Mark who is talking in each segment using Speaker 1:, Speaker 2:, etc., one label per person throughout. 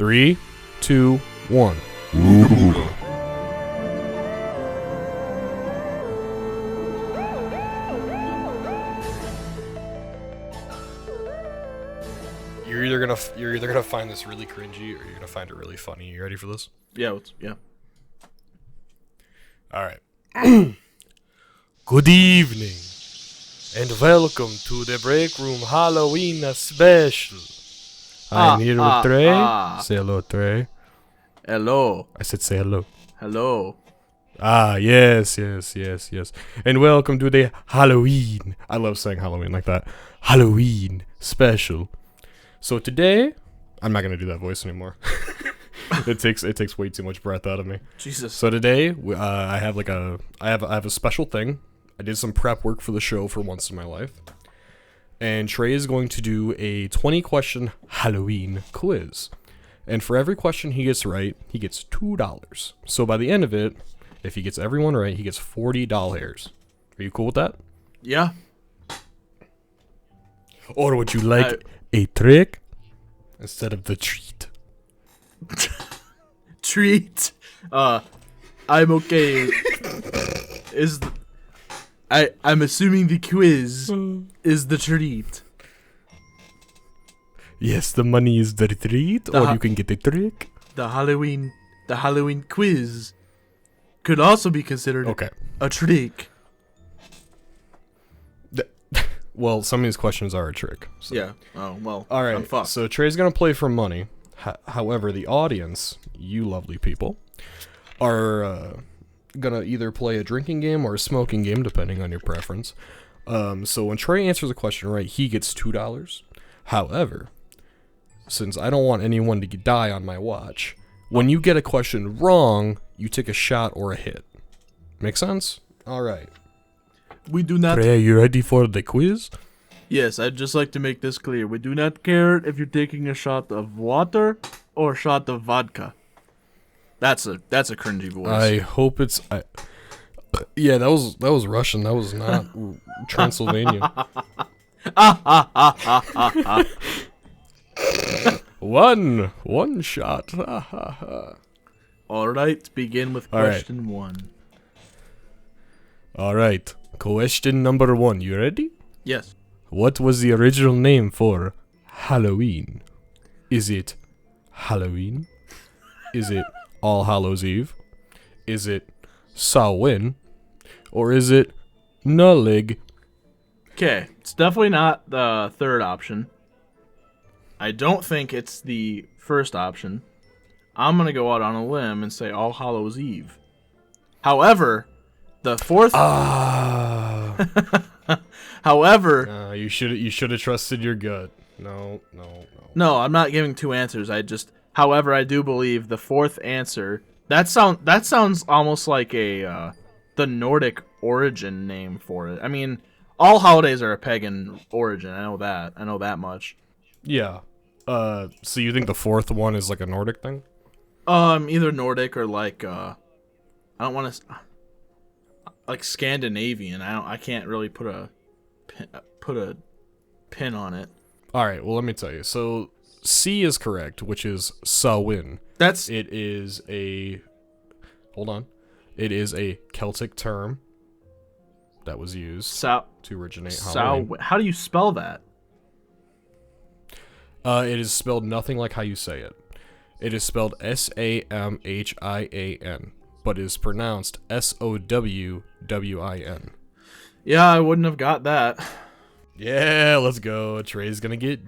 Speaker 1: 3, 2, 1. You're either gonna find this really cringy or you're gonna find it really funny. You ready for this?
Speaker 2: Yeah.
Speaker 1: All right. Good evening, and welcome to the Break Room Halloween special. I'm here with Trey. Say hello, Trey.
Speaker 2: Hello.
Speaker 1: I said say hello.
Speaker 2: Hello.
Speaker 1: Yes. And welcome to the Halloween. I love saying Halloween like that. Halloween special. So today, I'm not gonna do that voice anymore. It takes way too much breath out of me.
Speaker 2: Jesus.
Speaker 1: So today, I have a special thing. I did some prep work for the show for once in my life, and Trey is going to do a 20-question Halloween quiz. And for every question he gets right, he gets $2. So by the end of it, if he gets everyone right, he gets $40. Are you cool with that?
Speaker 2: Yeah.
Speaker 1: Or would you like a trick instead of the treat?
Speaker 2: Treat. I'm okay. I'm assuming the quiz is the treat.
Speaker 1: Yes, the money is the treat, or you can get a trick.
Speaker 2: The Halloween quiz could also be considered a trick.
Speaker 1: Well, some of these questions are a trick. So.
Speaker 2: Yeah. Oh, well.
Speaker 1: All right.
Speaker 2: I'm fucked.
Speaker 1: So Trey's going to play for money. However, the audience, you lovely people, are going to either play a drinking game or a smoking game, depending on your preference. So when Trey answers a question right, he gets $2. However, since I don't want anyone to die on my watch, when you get a question wrong, you take a shot or a hit. Make sense? All right.
Speaker 2: We do not...
Speaker 1: Trey, are you ready for the quiz?
Speaker 2: Yes, I'd just like to make this clear. We do not care if you're taking a shot of water or a shot of vodka. That's a cringy voice.
Speaker 1: I hope it's... yeah, that was Russian. That was not Transylvania. One shot.
Speaker 2: All right, begin with question 1.
Speaker 1: All right, question number 1. You ready?
Speaker 2: Yes.
Speaker 1: What was the original name for Halloween? Is it Halloween? Is it All Hallows Eve? Is it Samhain? Or is it Nullig?
Speaker 2: Okay, it's definitely not the third option. I don't think it's the first option. I'm going to go out on a limb and say All Hallows Eve. However, the fourth... However...
Speaker 1: you should have trusted your gut. No.
Speaker 2: No, I'm not giving two answers. However, I do believe the fourth answer... That sounds almost like the Nordic origin name for it. I mean, all holidays are a pagan origin. I know that much.
Speaker 1: Yeah. So you think the fourth one is like a Nordic thing?
Speaker 2: Either Nordic or like I don't want to like Scandinavian. I can't really put a pin on it.
Speaker 1: All right. Well, let me tell you. So C is correct, which is Samhain. It is a Celtic term that was used to originate Halloween.
Speaker 2: How do you spell that?
Speaker 1: It is spelled nothing like how you say it. It is spelled Samhian, but it is pronounced Sowwin.
Speaker 2: Yeah, I wouldn't have got that.
Speaker 1: Yeah, let's go. Trey's gonna get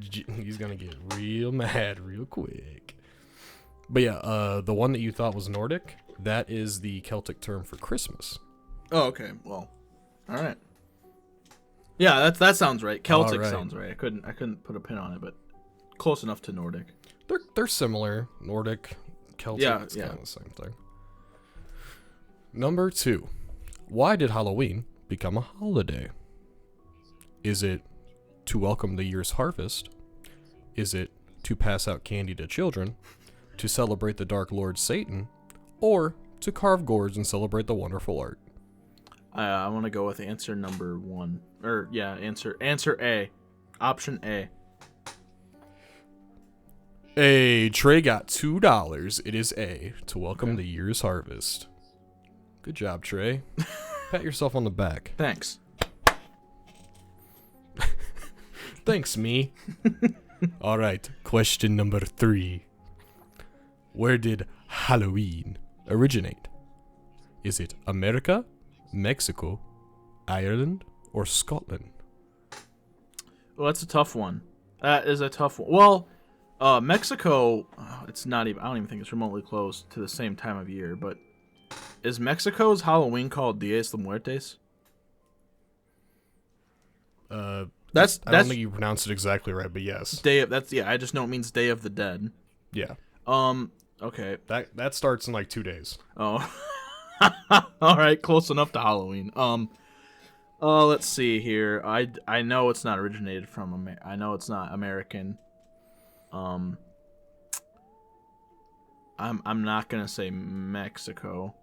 Speaker 1: real mad real quick. But yeah, the one that you thought was Nordic, that is the Celtic term for Christmas.
Speaker 2: Oh, okay. Well, all right. Yeah, that sounds right. Celtic sounds right. I couldn't put a pin on it, but close enough to Nordic.
Speaker 1: They're similar. Nordic, Celtic, it's kind of the same thing. Number 2. Why did Halloween become a holiday? Is it to welcome the year's harvest? Is it to pass out candy to children? To celebrate the Dark Lord Satan? Or to carve gourds and celebrate the wonderful art?
Speaker 2: I want to go with answer number 1. Or, yeah, answer A. Option A.
Speaker 1: Hey, Trey got $2. It is A to welcome the year's harvest. Good job, Trey. Pat yourself on the back.
Speaker 2: Thanks.
Speaker 1: Thanks, me. All right, question number 3. Where did Halloween originate? Is it America, Mexico, Ireland, or Scotland?
Speaker 2: Well, that's a tough one. That is a tough one. Well, Mexico, it's not even, I don't even think it's remotely close to the same time of year, but is Mexico's Halloween called Dias de Muertes?
Speaker 1: I don't think you pronounced it exactly right, but yes.
Speaker 2: I just know it means Day of the Dead.
Speaker 1: Yeah.
Speaker 2: Okay.
Speaker 1: That starts in like 2 days.
Speaker 2: Oh. All right, close enough to Halloween. Let's see here. I know it's not originated from I know it's not American. I'm not gonna say Mexico.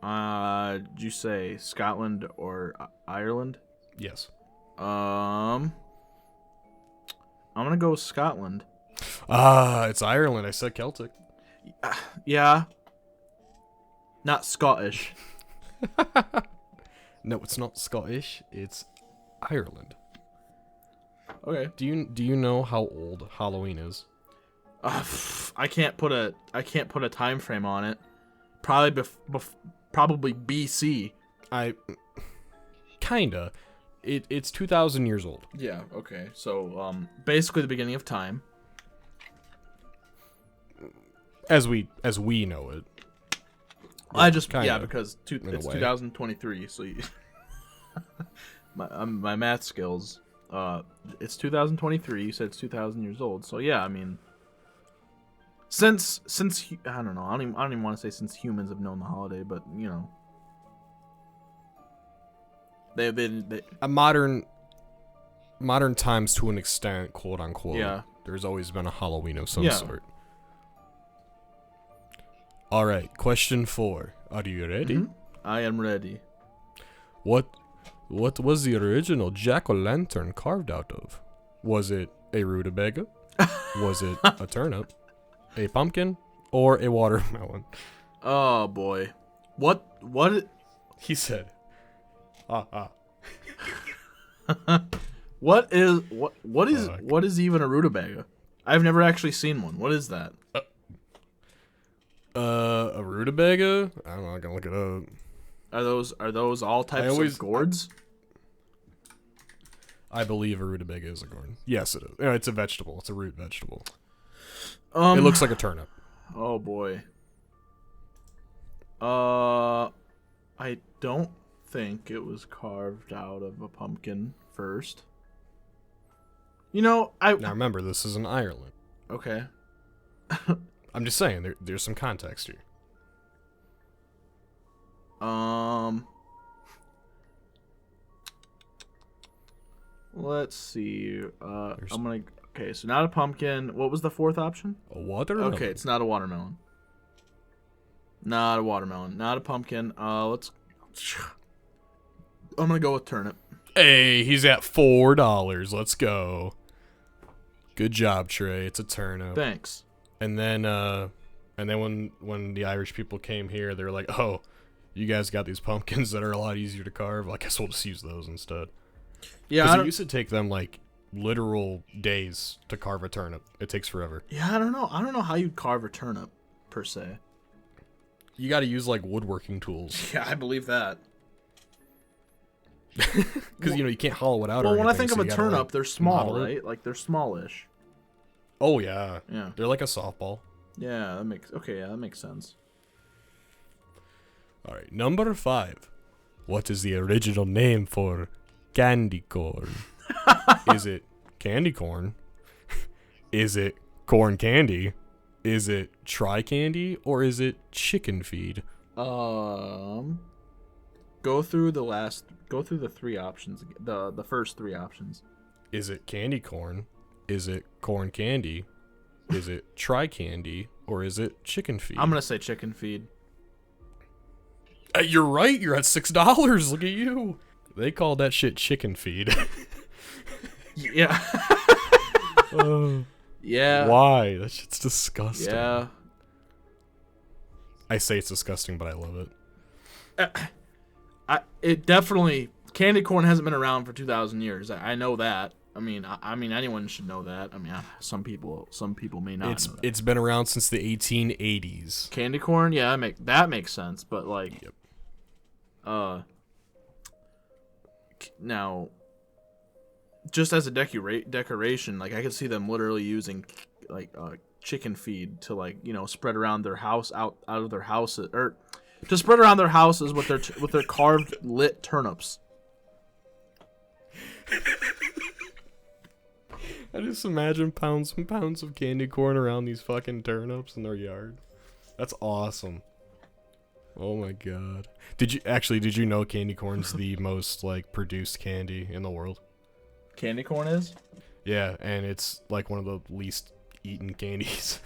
Speaker 2: Did you say Scotland or Ireland?
Speaker 1: Yes.
Speaker 2: I'm gonna go with Scotland.
Speaker 1: It's Ireland. I said Celtic.
Speaker 2: Yeah. Not Scottish.
Speaker 1: No, it's not Scottish. It's Ireland.
Speaker 2: Okay.
Speaker 1: Do you know how old Halloween is?
Speaker 2: I can't put a time frame on it. Probably BC.
Speaker 1: Kinda. It's 2,000 years old.
Speaker 2: Yeah. Okay. So basically the beginning of time.
Speaker 1: As we know it.
Speaker 2: Because it's 2023. So my math skills. It's 2023. You said it's 2,000 years old. So yeah, I mean, since I don't know. I don't even want to say since humans have known the holiday, but you know, they
Speaker 1: a modern times to an extent, quote unquote.
Speaker 2: Yeah.
Speaker 1: There's always been a Halloween of some sort. All right, question 4. Are you ready?
Speaker 2: Mm-hmm. I am ready.
Speaker 1: What was the original jack-o'-lantern carved out of? Was it a rutabaga? Was it a turnip? A pumpkin? Or a watermelon?
Speaker 2: Oh boy. What
Speaker 1: He said.
Speaker 2: What is even a rutabaga? I've never actually seen one. What is that?
Speaker 1: A rutabaga? I don't know, I can look it up.
Speaker 2: Are those all types of gourds?
Speaker 1: I believe a rutabaga is a gourd. Yes, it is. No, it's a vegetable. It's a root vegetable. It looks like a turnip.
Speaker 2: Oh boy. I don't think it was carved out of a pumpkin first. You know,
Speaker 1: Now remember, this is in Ireland.
Speaker 2: Okay.
Speaker 1: I'm just saying, there's some context here.
Speaker 2: Let's see. Okay, so not a pumpkin. What was the fourth option?
Speaker 1: A watermelon.
Speaker 2: Okay, it's not a watermelon. Not a watermelon. Not a pumpkin. I'm gonna go with turnip.
Speaker 1: Hey, he's at $4. Let's go. Good job, Trey. It's a turnip.
Speaker 2: Thanks.
Speaker 1: And then when the Irish people came here, they were like, "Oh, you guys got these pumpkins that are a lot easier to carve. I guess we'll just use those instead."
Speaker 2: Yeah,
Speaker 1: because it used to take them like literal days to carve a turnip. It takes forever.
Speaker 2: Yeah, I don't know. I don't know how you'd carve a turnip per se.
Speaker 1: You got to use like woodworking tools.
Speaker 2: Yeah, I believe that.
Speaker 1: Because you can't hollow it out.
Speaker 2: Well,
Speaker 1: or
Speaker 2: when I
Speaker 1: anything,
Speaker 2: think
Speaker 1: so
Speaker 2: of a
Speaker 1: you gotta,
Speaker 2: turnip,
Speaker 1: like,
Speaker 2: they're small,
Speaker 1: model it.
Speaker 2: right? Like they're smallish.
Speaker 1: Oh yeah.
Speaker 2: Yeah.
Speaker 1: They're like a softball.
Speaker 2: Yeah, that makes sense.
Speaker 1: All right, number 5. What is the original name for candy corn? Is it candy corn? Is it corn candy? Is it try candy? Or is it chicken feed?
Speaker 2: Go through the 3 options. The first 3 options.
Speaker 1: Is it candy corn? Is it corn candy? Is it try candy? Or is it chicken feed?
Speaker 2: I'm gonna say chicken feed.
Speaker 1: You're right. You're at $6. Look at you. They call that shit chicken feed.
Speaker 2: Yeah. Yeah.
Speaker 1: Why? That shit's disgusting.
Speaker 2: Yeah.
Speaker 1: I say it's disgusting, but I love it.
Speaker 2: It definitely candy corn hasn't been around for 2,000 years. I know that. I mean anyone should know that. I mean, some people may not know that.
Speaker 1: It's been around since the 1880s.
Speaker 2: Candy corn, yeah, that makes sense. But like, now, just as a decoration, like I could see them literally using like chicken feed to like spread around their house out of their houses or to spread around their houses with their carved lit turnips.
Speaker 1: I just imagine pounds and pounds of candy corn around these fucking turnips in their yard. That's awesome. Oh my god. Did you know candy corn's the most like produced candy in the world?
Speaker 2: Candy corn is?
Speaker 1: Yeah, and it's like one of the least eaten candies.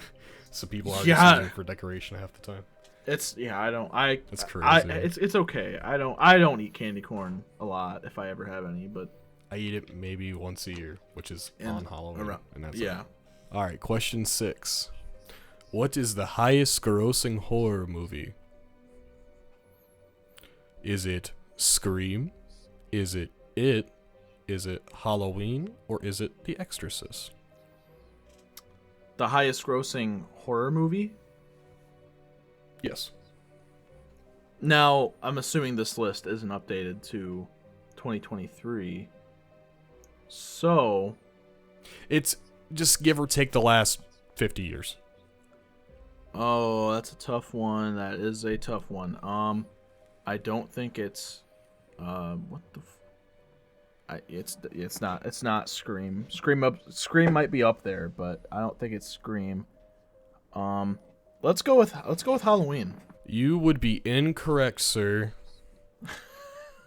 Speaker 1: So people are just using it for decoration half the time.
Speaker 2: It's
Speaker 1: It's crazy.
Speaker 2: It's okay. I don't eat candy corn a lot if I ever have any, but
Speaker 1: I eat it maybe once a year, which is on Halloween. And that's
Speaker 2: yeah.
Speaker 1: it. All right, question 6. What is the highest grossing horror movie? Is it Scream? Is it It? Is it Halloween? Or is it The Exorcist?
Speaker 2: The highest grossing horror movie?
Speaker 1: Yes.
Speaker 2: Now, I'm assuming this list isn't updated to 2023. So,
Speaker 1: It's just give or take the last 50 years.
Speaker 2: oh, that's a tough one. That is a tough one. I don't think it's what the it's not Scream. Scream might be up there, but I don't think it's Scream. Let's go with Halloween.
Speaker 1: You would be incorrect, sir.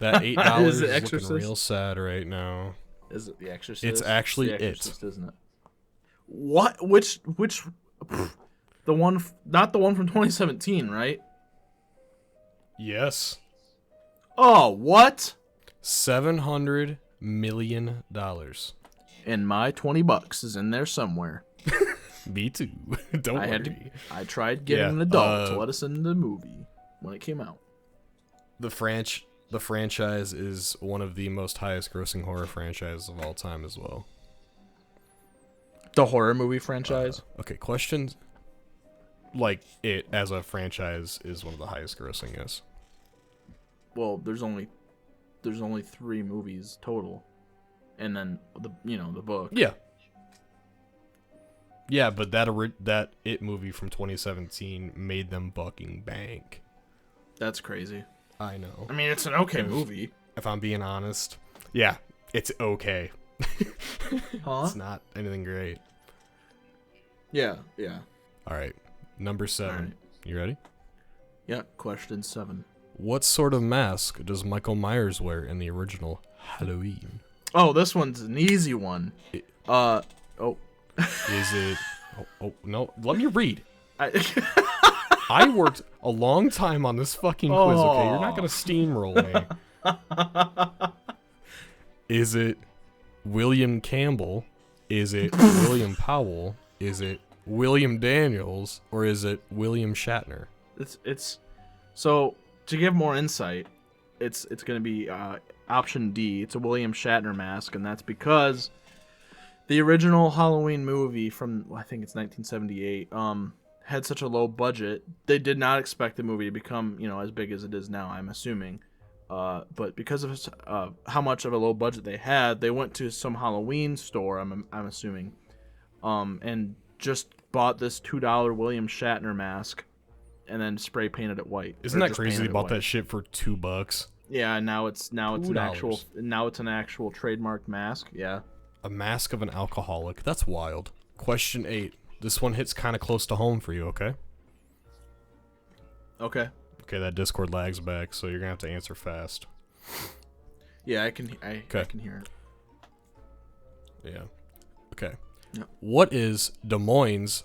Speaker 1: That $8
Speaker 2: Is
Speaker 1: is
Speaker 2: it
Speaker 1: looking
Speaker 2: Exorcist?
Speaker 1: real sad right now.
Speaker 2: Is it The Exorcist?
Speaker 1: It's actually
Speaker 2: The Exorcist, isn't it? What? Which? The one? Not the one from 2017, right?
Speaker 1: Yes.
Speaker 2: Oh, what?
Speaker 1: $700 million.
Speaker 2: And my $20 is in there somewhere.
Speaker 1: Me too. Don't worry.
Speaker 2: I tried getting an adult to let us into the movie when it came out.
Speaker 1: The franchise is one of the most highest grossing horror franchises of all time as well.
Speaker 2: The horror movie franchise?
Speaker 1: Okay, questions. Like, it as a franchise is one of the highest grossing, yes.
Speaker 2: Well, there's only 3 movies total. And then the book.
Speaker 1: Yeah. Yeah, but that It movie from 2017 made them bucking bank.
Speaker 2: That's crazy.
Speaker 1: I know.
Speaker 2: I mean, it's an okay movie.
Speaker 1: If I'm being honest. Yeah, it's okay.
Speaker 2: Huh?
Speaker 1: It's not anything great.
Speaker 2: Yeah.
Speaker 1: All right, number 7.
Speaker 2: All right.
Speaker 1: You ready?
Speaker 2: Yeah, question 7.
Speaker 1: What sort of mask does Michael Myers wear in the original Halloween?
Speaker 2: Oh, this one's an easy one. Oh.
Speaker 1: Is it... Oh, no. Let me read.
Speaker 2: I
Speaker 1: I worked a long time on this fucking quiz, okay? You're not going to steamroll me. Is it William Campbell? Is it William Powell? Is it William Daniels? Or is it William Shatner?
Speaker 2: It's so to give more insight, it's going to be option D. It's a William Shatner mask, and that's because the original Halloween movie from I think it's 1978 had such a low budget. They did not expect the movie to become as big as it is now, I'm assuming. But because of how much of a low budget they had, they went to some Halloween store, I'm assuming, and just bought this $2 William Shatner mask, and then spray painted it white.
Speaker 1: Isn't that crazy? They bought that shit for $2.
Speaker 2: Yeah, now it's an
Speaker 1: $2.
Speaker 2: actual trademarked mask. Yeah.
Speaker 1: A mask of an alcoholic. That's wild. Question 8. This one hits kind of close to home for you, okay?
Speaker 2: Okay.
Speaker 1: Okay, that Discord lags back, so you're gonna have to answer fast.
Speaker 2: Yeah, I can hear it.
Speaker 1: Yeah. Okay.
Speaker 2: Yep.
Speaker 1: What is Des Moines'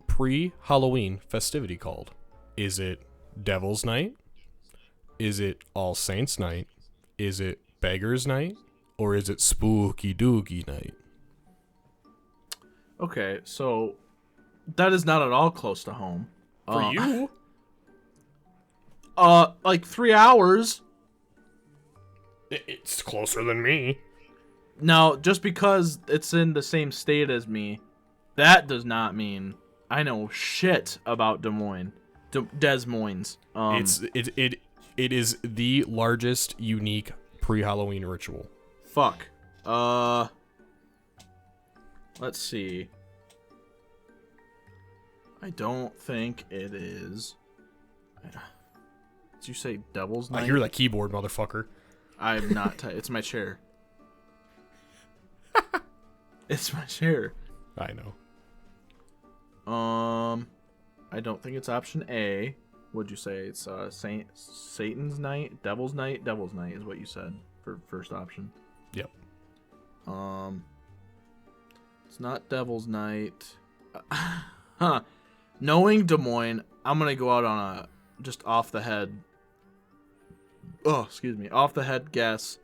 Speaker 1: pre-Halloween festivity called? Is it Devil's Night? Is it All Saints Night? Is it Beggar's Night? Or is it Spooky Doogie Night?
Speaker 2: Okay, so that is not at all close to home.
Speaker 1: For you?
Speaker 2: Like 3 hours.
Speaker 1: It's closer than me.
Speaker 2: Now, just because it's in the same state as me, that does not mean I know shit about Des Moines. Des Moines.
Speaker 1: It is the largest unique pre-Halloween ritual.
Speaker 2: Fuck. Let's see. I don't think it is. Did you say Devil's Night?
Speaker 1: I hear that keyboard, motherfucker.
Speaker 2: I'm not. It's my chair. It's my chair.
Speaker 1: I know.
Speaker 2: I don't think it's option A. What'd you say? It's Satan's Night, Devil's Night. Devil's Night is what you said for first option.
Speaker 1: Yep.
Speaker 2: It's not Devil's Night. Huh. Knowing Des Moines, I'm gonna go out on a just off the head. Oh, excuse me, off the head guess.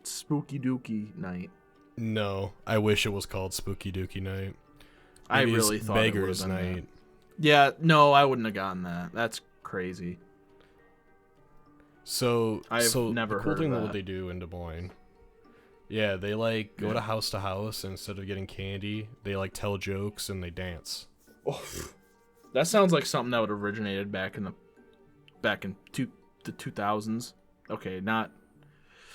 Speaker 2: Spooky Dookie Night.
Speaker 1: No, I wish it was called Spooky Dookie Night.
Speaker 2: I really thought
Speaker 1: Beggars
Speaker 2: it would have been
Speaker 1: Night.
Speaker 2: that. Yeah, no, I wouldn't have gotten that. That's crazy.
Speaker 1: So,
Speaker 2: I've never
Speaker 1: the cool
Speaker 2: heard
Speaker 1: thing
Speaker 2: of
Speaker 1: what
Speaker 2: that.
Speaker 1: they do in Des Moines. Yeah, they like go to house, and instead of getting candy, they like tell jokes and they dance.
Speaker 2: Oh, that sounds like something that would have originated back in the 2000s. Okay, not.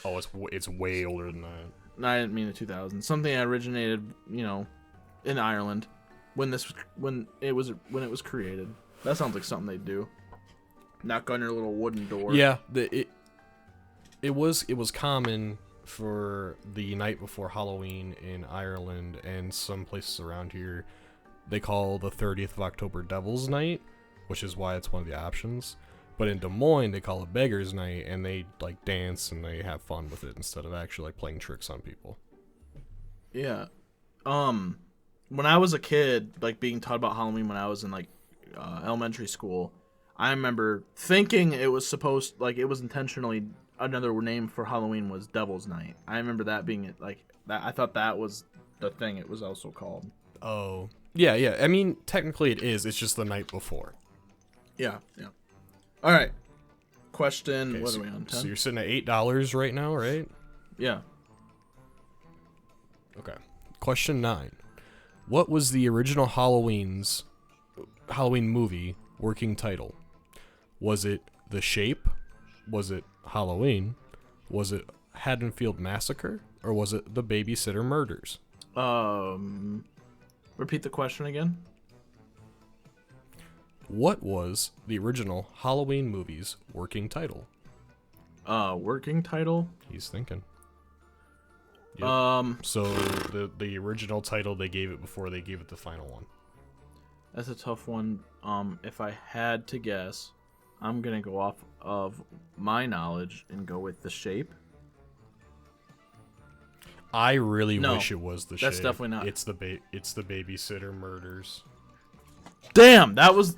Speaker 1: Oh, it's way older than that.
Speaker 2: No, I didn't mean the 2000s. Something that originated, in Ireland when it was created. That sounds like something they'd do. Knock on your little wooden door.
Speaker 1: Yeah, it was common for the night before Halloween in Ireland and some places around here. They call the 30th of October Devil's Night, which is why it's one of the options. But in Des Moines, they call it Beggar's Night, and they like dance and they have fun with it instead of actually like playing tricks on people.
Speaker 2: Yeah. When I was a kid, like being taught about Halloween when I was in like elementary school, I remember thinking it was it was intentionally another name for Halloween was Devil's Night. I remember that being it like that. I thought that was the thing it was also called.
Speaker 1: Oh, yeah. I mean, technically it is. It's just the night before.
Speaker 2: Yeah. All right. Question.
Speaker 1: Okay,
Speaker 2: what are we on? 10?
Speaker 1: So you're sitting at $8 right now, right?
Speaker 2: Yeah.
Speaker 1: Okay. Question 9. What was the original Halloween movie working title? Was it The Shape? Was it Halloween? Was it Haddonfield Massacre? Or was it The Babysitter Murders?
Speaker 2: Repeat the question again.
Speaker 1: What was the original Halloween movie's working title?
Speaker 2: Working title?
Speaker 1: He's thinking. Yep. So the original title, they gave it before they gave it the final one.
Speaker 2: That's a tough one. If I had to guess, I'm gonna go off of my knowledge and go with The Shape.
Speaker 1: I really wish it was The Shape.
Speaker 2: That's definitely not.
Speaker 1: It's the Babysitter Murders.
Speaker 2: Damn, that was,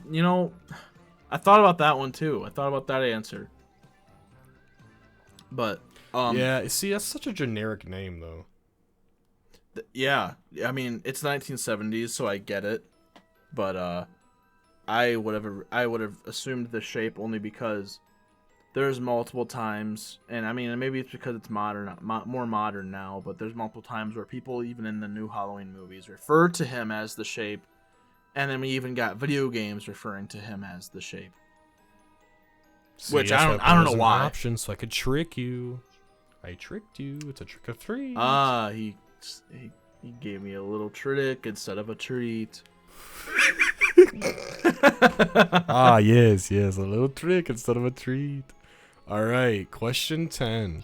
Speaker 2: I thought about that one too. I thought about that answer. But
Speaker 1: yeah, see, that's such a generic name though.
Speaker 2: Yeah, I mean, it's 1970s, so I get it. But I would have assumed The Shape only because there's multiple times, and I mean, maybe it's because it's more modern now, but there's multiple times where people, even in the new Halloween movies, refer to him as The Shape, and then we even got video games referring to him as The Shape.
Speaker 1: See,
Speaker 2: which I don't know why.
Speaker 1: Option, so I could trick you. I tricked you. It's a trick of 3.
Speaker 2: He gave me a little trick instead of a treat.
Speaker 1: Yes, a little trick instead of a treat. All right, question 10.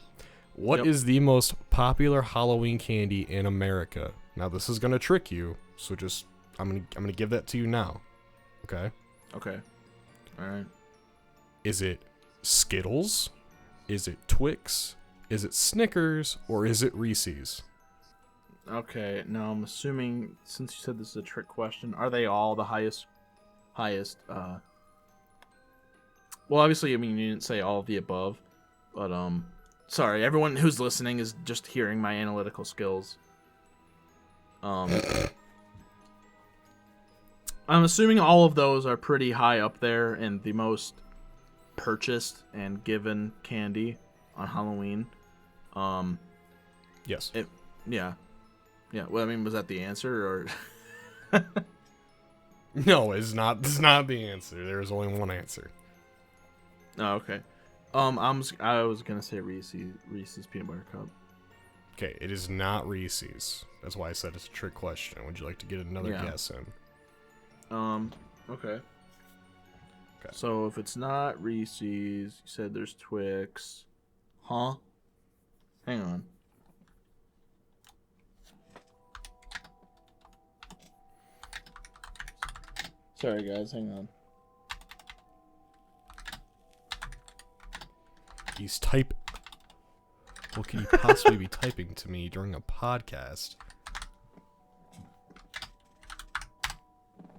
Speaker 1: What is the most popular Halloween candy in America? Now this is gonna trick you, so just I'm gonna give that to you now. Okay.
Speaker 2: Okay. All right.
Speaker 1: Is it Skittles? Is it Twix? Is it Snickers? Or is it Reese's?
Speaker 2: Okay. Now I'm assuming, since you said this is a trick question, are they all the highest? Well, obviously, I mean, you didn't say all of the above, but sorry, everyone who's listening is just hearing my analytical skills. I'm assuming all of those are pretty high up there and the most purchased and given candy on Halloween.
Speaker 1: Yes.
Speaker 2: Yeah. Well, I mean, was that the answer or?
Speaker 1: No, it's not. It's not the answer. There is only one answer.
Speaker 2: Oh, okay. I was gonna say Reese's peanut butter cup.
Speaker 1: Okay, it is not Reese's. That's why I said it's a trick question. Would you like to get another guess in?
Speaker 2: Okay.
Speaker 1: Okay.
Speaker 2: So if it's not Reese's, you said there's Twix. Huh? Hang on. Sorry, guys. Hang on.
Speaker 1: He's typing. What could he possibly be typing to me during a podcast?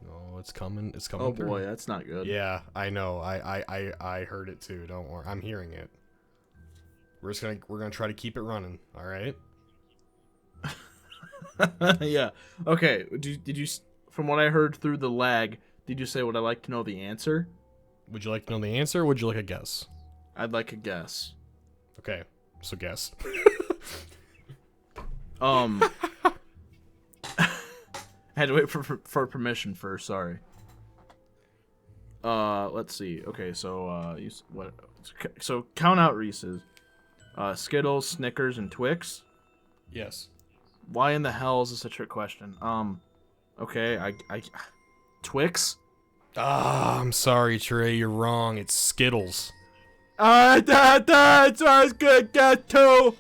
Speaker 1: No, it's coming. It's coming.
Speaker 2: Oh
Speaker 1: through.
Speaker 2: boy, that's not good.
Speaker 1: Yeah, I know. I heard it too. Don't worry. I'm hearing it. We're gonna try to keep it running. All right.
Speaker 2: Yeah. Okay. Did you? From what I heard through the lag, did you say would I like to know the answer?
Speaker 1: Would you like to know the answer, or would you like a guess?
Speaker 2: I'd like a guess.
Speaker 1: Okay, so guess.
Speaker 2: I had to wait for permission first. Sorry. Let's see. Okay, so what? So count out Reese's, Skittles, Snickers, and Twix.
Speaker 1: Yes.
Speaker 2: Why in the hell is this a trick question? Okay, I Twix.
Speaker 1: Ah, I'm sorry, Trey. You're wrong. It's Skittles.
Speaker 2: That's what I was gonna get to.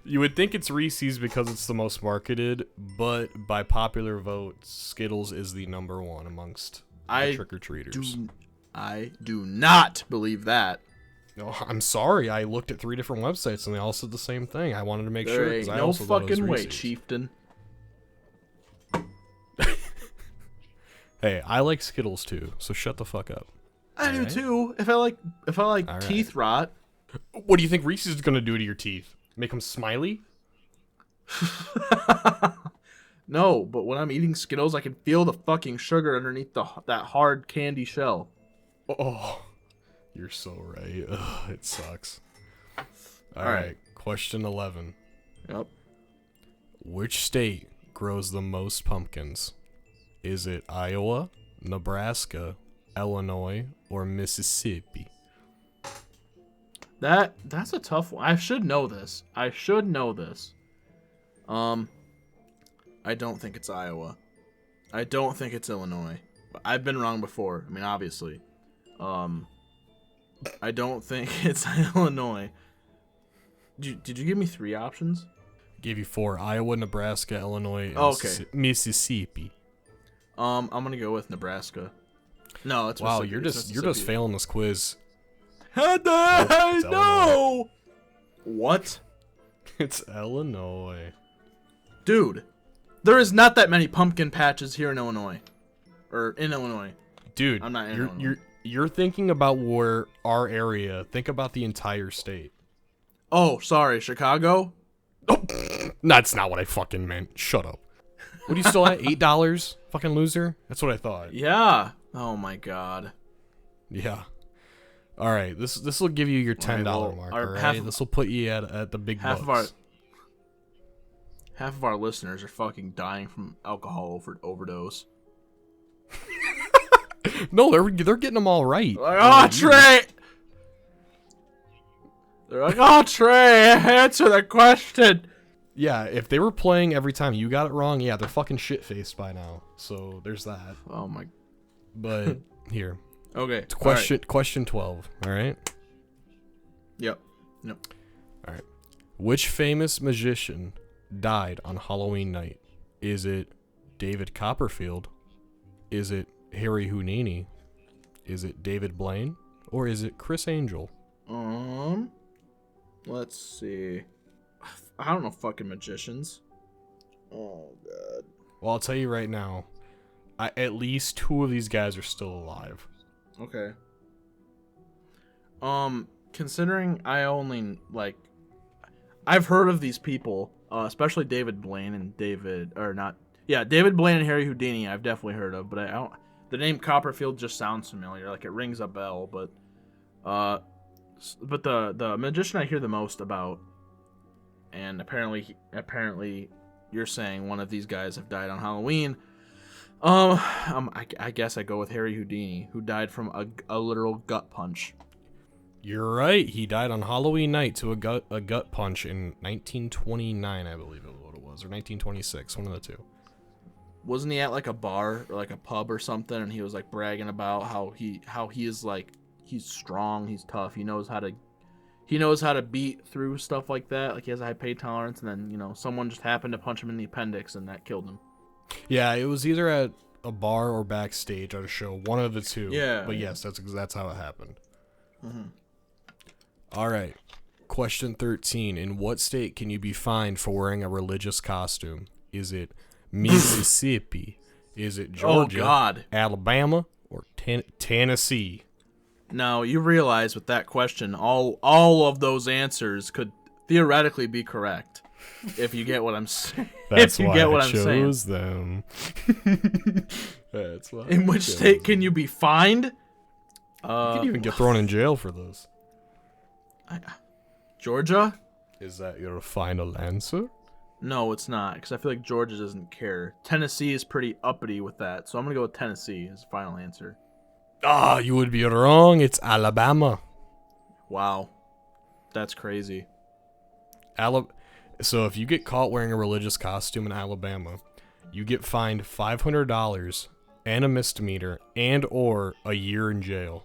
Speaker 1: You would think it's Reese's because it's the most marketed, but by popular vote, Skittles is the number one amongst trick-or-treaters.
Speaker 2: I do not believe that.
Speaker 1: No, I'm sorry. I looked at 3 different websites and they all said the same thing. I wanted to make
Speaker 2: There
Speaker 1: sure.
Speaker 2: ain't
Speaker 1: I
Speaker 2: no
Speaker 1: also thought it was
Speaker 2: fucking way,
Speaker 1: Reese's.
Speaker 2: chieftain.
Speaker 1: Hey, I like Skittles too, so shut the fuck up.
Speaker 2: I do
Speaker 1: Alright.
Speaker 2: too. If I like
Speaker 1: Alright.
Speaker 2: teeth rot.
Speaker 1: What do you think Reese's is gonna do to your teeth? Make them smiley?
Speaker 2: No, but when I'm eating Skittles, I can feel the fucking sugar underneath that hard candy shell.
Speaker 1: Oh, you're so right. Ugh, it sucks. All
Speaker 2: Alright.
Speaker 1: right, question 11.
Speaker 2: Yep.
Speaker 1: Which state grows the most pumpkins? Is it Iowa, Nebraska, Illinois, or Mississippi?
Speaker 2: That's a tough one. I should know this. I don't think it's Iowa. I don't think it's Illinois. But I've been wrong before. I mean, obviously. I don't think it's Illinois. Did you give me 3 options?
Speaker 1: Gave you 4: Iowa, Nebraska, Illinois, and
Speaker 2: Okay.
Speaker 1: Mississippi.
Speaker 2: I'm gonna go with Nebraska. No, it's
Speaker 1: Wow,
Speaker 2: Mississippi.
Speaker 1: you're just failing this quiz.
Speaker 2: How the hell
Speaker 1: it's
Speaker 2: no? What?
Speaker 1: It's Illinois.
Speaker 2: Dude, there is not that many pumpkin patches here in Illinois. Or in Illinois.
Speaker 1: Dude,
Speaker 2: I'm not in Illinois.
Speaker 1: you're thinking about where our area. Think about the entire state.
Speaker 2: Oh, sorry, Chicago?
Speaker 1: Oh, that's not what I fucking meant. Shut up. What are you still at? $8? Fucking loser? That's what I thought.
Speaker 2: Yeah. Oh my god.
Speaker 1: Yeah. All right. This will give you your $10
Speaker 2: well,
Speaker 1: mark.
Speaker 2: our
Speaker 1: All
Speaker 2: half
Speaker 1: right.
Speaker 2: of-
Speaker 1: This will put you at the big bucks.
Speaker 2: Half of our listeners are fucking dying from alcohol overdose.
Speaker 1: No, they're getting them all right.
Speaker 2: Like, oh, Trey! They're like, oh, Trey, answer the question.
Speaker 1: Yeah, if they were playing every time you got it wrong, yeah, they're fucking shit-faced by now. So there's that.
Speaker 2: Oh my.
Speaker 1: But here,
Speaker 2: Okay.
Speaker 1: it's question 12. All right.
Speaker 2: Yep.
Speaker 1: All right. Which famous magician died on Halloween night? Is it David Copperfield? Is it Harry Houdini? Is it David Blaine? Or is it Chris Angel?
Speaker 2: Let's see. I don't know fucking magicians. Oh god.
Speaker 1: Well, I'll tell you right now, at least 2 of these guys are still alive.
Speaker 2: Okay. Considering I only I've heard of these people, especially David Blaine and David Blaine and Harry Houdini. I've definitely heard of, but I don't. The name Copperfield just sounds familiar, like it rings a bell. But the magician I hear the most about, and apparently you're saying one of these guys have died on Halloween. I guess I go with Harry Houdini, who died from a literal gut punch.
Speaker 1: You're right. He died on Halloween night to a gut punch in 1929, I believe it was, or 1926, one of the two.
Speaker 2: Wasn't he at like a bar or like a pub or something, and he was like bragging about how he is like he's strong, he's tough, he knows how to beat through stuff like that, like he has a high pain tolerance, and then someone just happened to punch him in the appendix and that killed him.
Speaker 1: Yeah, it was either at a bar or backstage at a show, one of the two.
Speaker 2: Yeah.
Speaker 1: But yes, that's how it happened.
Speaker 2: Mm-hmm.
Speaker 1: All right. Question 13. In what state can you be fined for wearing a religious costume? Is it Mississippi? Is it Georgia?
Speaker 2: Oh, God.
Speaker 1: Alabama? Or Tennessee?
Speaker 2: Now, you realize with that question, all of those answers could theoretically be correct. If you get what I'm saying.
Speaker 1: That's why I chose them. That's why.
Speaker 2: In which state can you be fined?
Speaker 1: You can even get thrown in jail for this.
Speaker 2: Georgia?
Speaker 1: Is that your final answer?
Speaker 2: No, it's not, because I feel like Georgia doesn't care. Tennessee is pretty uppity with that, so I'm going to go with Tennessee as the final answer.
Speaker 1: You would be wrong. It's Alabama.
Speaker 2: Wow. That's crazy.
Speaker 1: So if you get caught wearing a religious costume in Alabama, you get fined $500 and a misdemeanor and or a year in jail.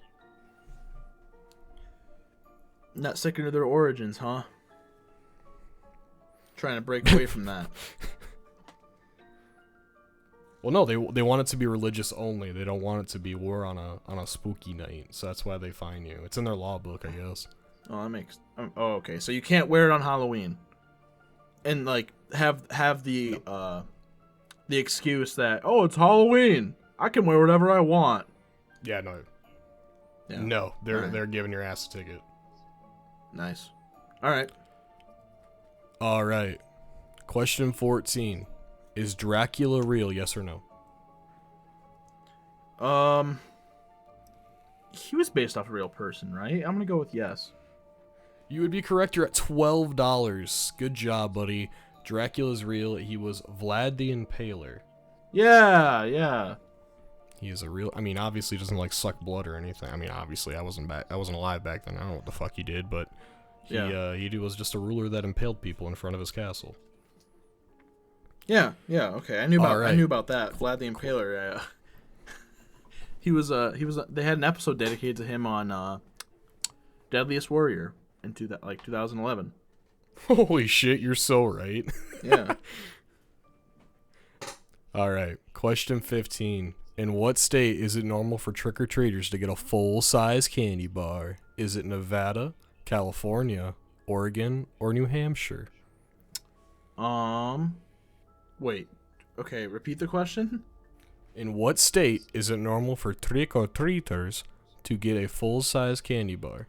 Speaker 2: Not sticking to their origins, huh? Trying to break away from that.
Speaker 1: Well, no, they want it to be religious only. They don't want it to be war on a spooky night. So that's why they fine you. It's in their law book, I guess.
Speaker 2: Oh, that makes. Oh, okay. So you can't wear it on Halloween, and like have the excuse that it's Halloween. I can wear whatever I want.
Speaker 1: Yeah, no.
Speaker 2: Yeah.
Speaker 1: No, they're giving your ass a ticket.
Speaker 2: Nice. All right.
Speaker 1: All right. Question 14. Is Dracula real, yes or no?
Speaker 2: He was based off a real person, right? I'm going to go with yes.
Speaker 1: You would be correct. You're at $12. Good job, buddy. Dracula's real. He was Vlad the Impaler.
Speaker 2: Yeah.
Speaker 1: He is a real. I mean, obviously, he doesn't like suck blood or anything. I mean, obviously, I wasn't alive back then. I don't know what the fuck he did, but he was just a ruler that impaled people in front of his castle.
Speaker 2: Yeah. Okay, I knew about that. Vlad the Impaler. They had an episode dedicated to him on Deadliest Warrior in 2011.
Speaker 1: Holy shit, you're so right.
Speaker 2: Yeah.
Speaker 1: All right. Question 15. In what state is it normal for trick-or-treaters to get a full-size candy bar? Is it Nevada, California, Oregon, or New Hampshire?
Speaker 2: Wait. Okay, repeat the question.
Speaker 1: In what state is it normal for trick-or-treaters to get a full-size candy bar?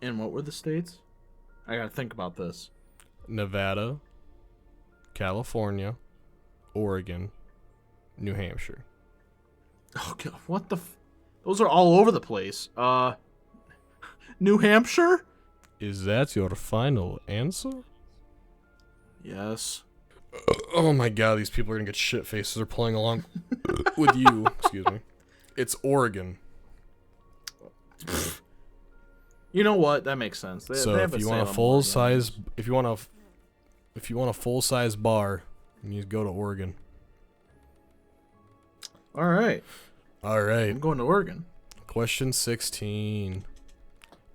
Speaker 2: And what were the states? I gotta think about this.
Speaker 1: Nevada, California, Oregon, New Hampshire.
Speaker 2: Oh God, what the? Those are all over the place. New Hampshire?
Speaker 1: Is that your final answer?
Speaker 2: Yes.
Speaker 1: Oh my god, these people are gonna get shit faces. They're playing along with you. Excuse me. It's Oregon.
Speaker 2: You know what? That makes sense.
Speaker 1: So if you want a full size, if you want a full size bar, you need to go to Oregon.
Speaker 2: All right.
Speaker 1: I'm
Speaker 2: going to Oregon.
Speaker 1: Question 16.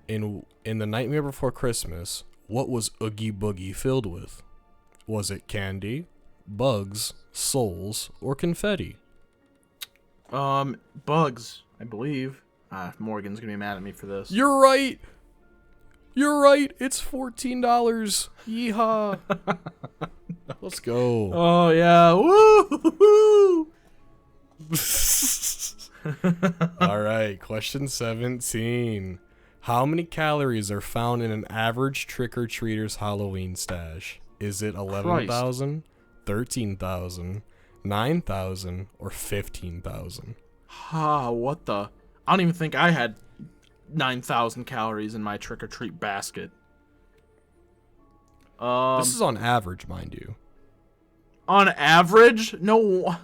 Speaker 1: In The Nightmare Before Christmas, what was Oogie Boogie filled with? Was it candy, bugs, souls, or confetti?
Speaker 2: Bugs, I believe. Morgan's gonna be mad at me for this.
Speaker 1: You're right. It's $14. Yeehaw. Let's go.
Speaker 2: Oh yeah. Woo!
Speaker 1: All right. Question 17. How many calories are found in an average trick-or-treater's Halloween stash? Is it 11,000, 13,000, 9,000, or 15,000?
Speaker 2: What the? I don't even think I had 9,000 calories in my trick-or-treat basket.
Speaker 1: This is on average, mind you.
Speaker 2: On average? No,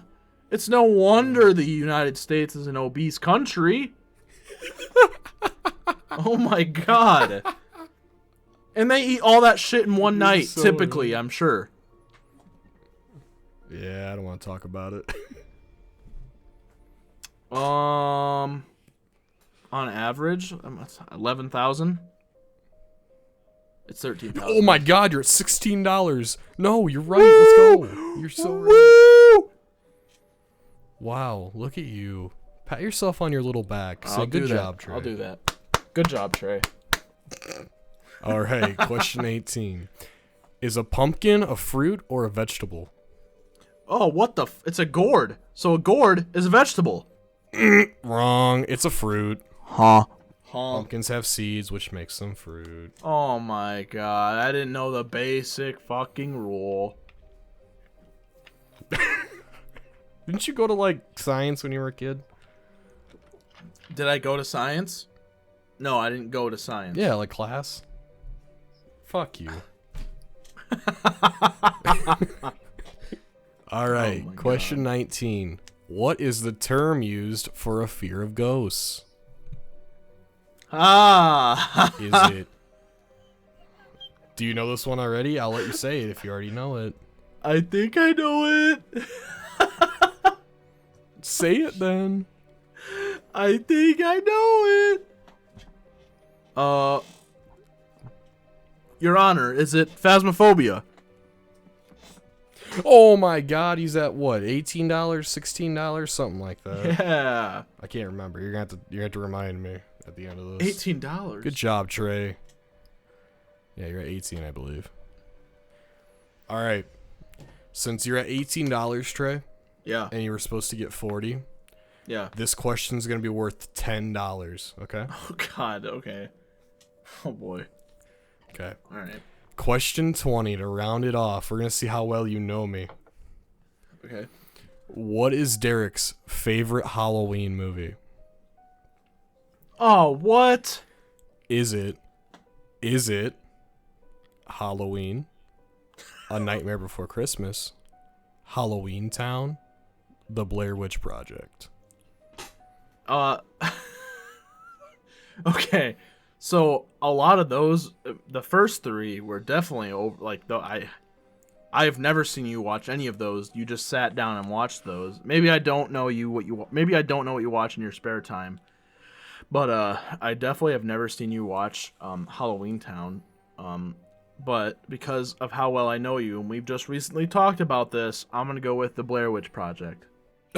Speaker 2: it's no wonder the United States is an obese country. Oh my god. And they eat all that shit in one night,
Speaker 1: so
Speaker 2: typically, I'm sure.
Speaker 1: Yeah, I don't want to talk about it.
Speaker 2: On average, 11,000. It's 13,000.
Speaker 1: Oh my god, you're at $16. No, you're right. Let's go. You're so right. Wow, look at you. Pat yourself on your little back. Say good job, Trey.
Speaker 2: I'll do that. Good job, Trey.
Speaker 1: All right, question 18. Is a pumpkin a fruit or a vegetable?
Speaker 2: Oh, what the it's a gourd. So a gourd is a vegetable.
Speaker 1: Wrong. It's a fruit.
Speaker 2: Huh.
Speaker 1: Pumpkins have seeds, which makes them fruit.
Speaker 2: Oh my god, I didn't know the basic fucking rule.
Speaker 1: Didn't you go to, like, science when you were a kid?
Speaker 2: Did I go to science? No, I didn't go to science.
Speaker 1: Yeah, like class. Fuck you. All right, question 19. What is the term used for a fear of ghosts? Is it... Do you know this one already? I'll let you say it if you already know it.
Speaker 2: I think I know it.
Speaker 1: Say it then.
Speaker 2: I think I know it. Your Honor, is it phasmophobia?
Speaker 1: Oh my god, he's at what? $18, $16, something like that.
Speaker 2: Yeah.
Speaker 1: I can't remember. You're gonna have to remind me at the end of this.
Speaker 2: $18.
Speaker 1: Good job, Trey. Yeah, you're at 18, I believe. All right. Since you're at $18, Trey,
Speaker 2: Yeah.
Speaker 1: and you were supposed to get 40,
Speaker 2: Yeah.
Speaker 1: this question's gonna be worth $10. Okay.
Speaker 2: Oh god. Okay. Oh boy.
Speaker 1: Okay.
Speaker 2: All right.
Speaker 1: Question 20 to round it off. We're gonna see how well you know me.
Speaker 2: Okay.
Speaker 1: What is Derek's favorite Halloween movie?
Speaker 2: Oh, what?
Speaker 1: Is it Halloween, A Nightmare Before Christmas, Halloween Town, The Blair Witch Project?
Speaker 2: Okay. So a lot of those, the first three were definitely over. Like, I've never seen you watch any of those. You just sat down and watched those. Maybe I don't know maybe I don't know what you watch in your spare time. But I definitely have never seen you watch Halloween Town. But because of how well I know you, and we've just recently talked about this, I'm gonna go with the Blair Witch Project.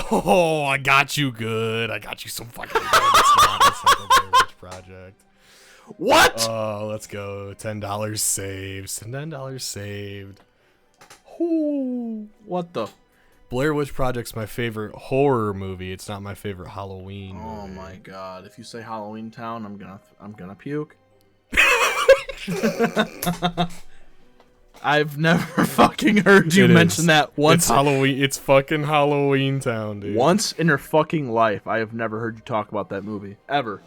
Speaker 1: Oh, I got you good. I got you so fucking good. It's not the Blair Witch Project.
Speaker 2: What?
Speaker 1: Oh, let's go. $10 saved. $10 saved. Ooh.
Speaker 2: What the?
Speaker 1: Blair Witch Project's my favorite horror movie. It's not my favorite Halloween movie.
Speaker 2: Oh my god! If you say Halloween Town, I'm gonna puke. I've never fucking heard you mention that once.
Speaker 1: It's Halloween. It's fucking Halloween Town, dude.
Speaker 2: Once in your fucking life, I have never heard you talk about that movie ever.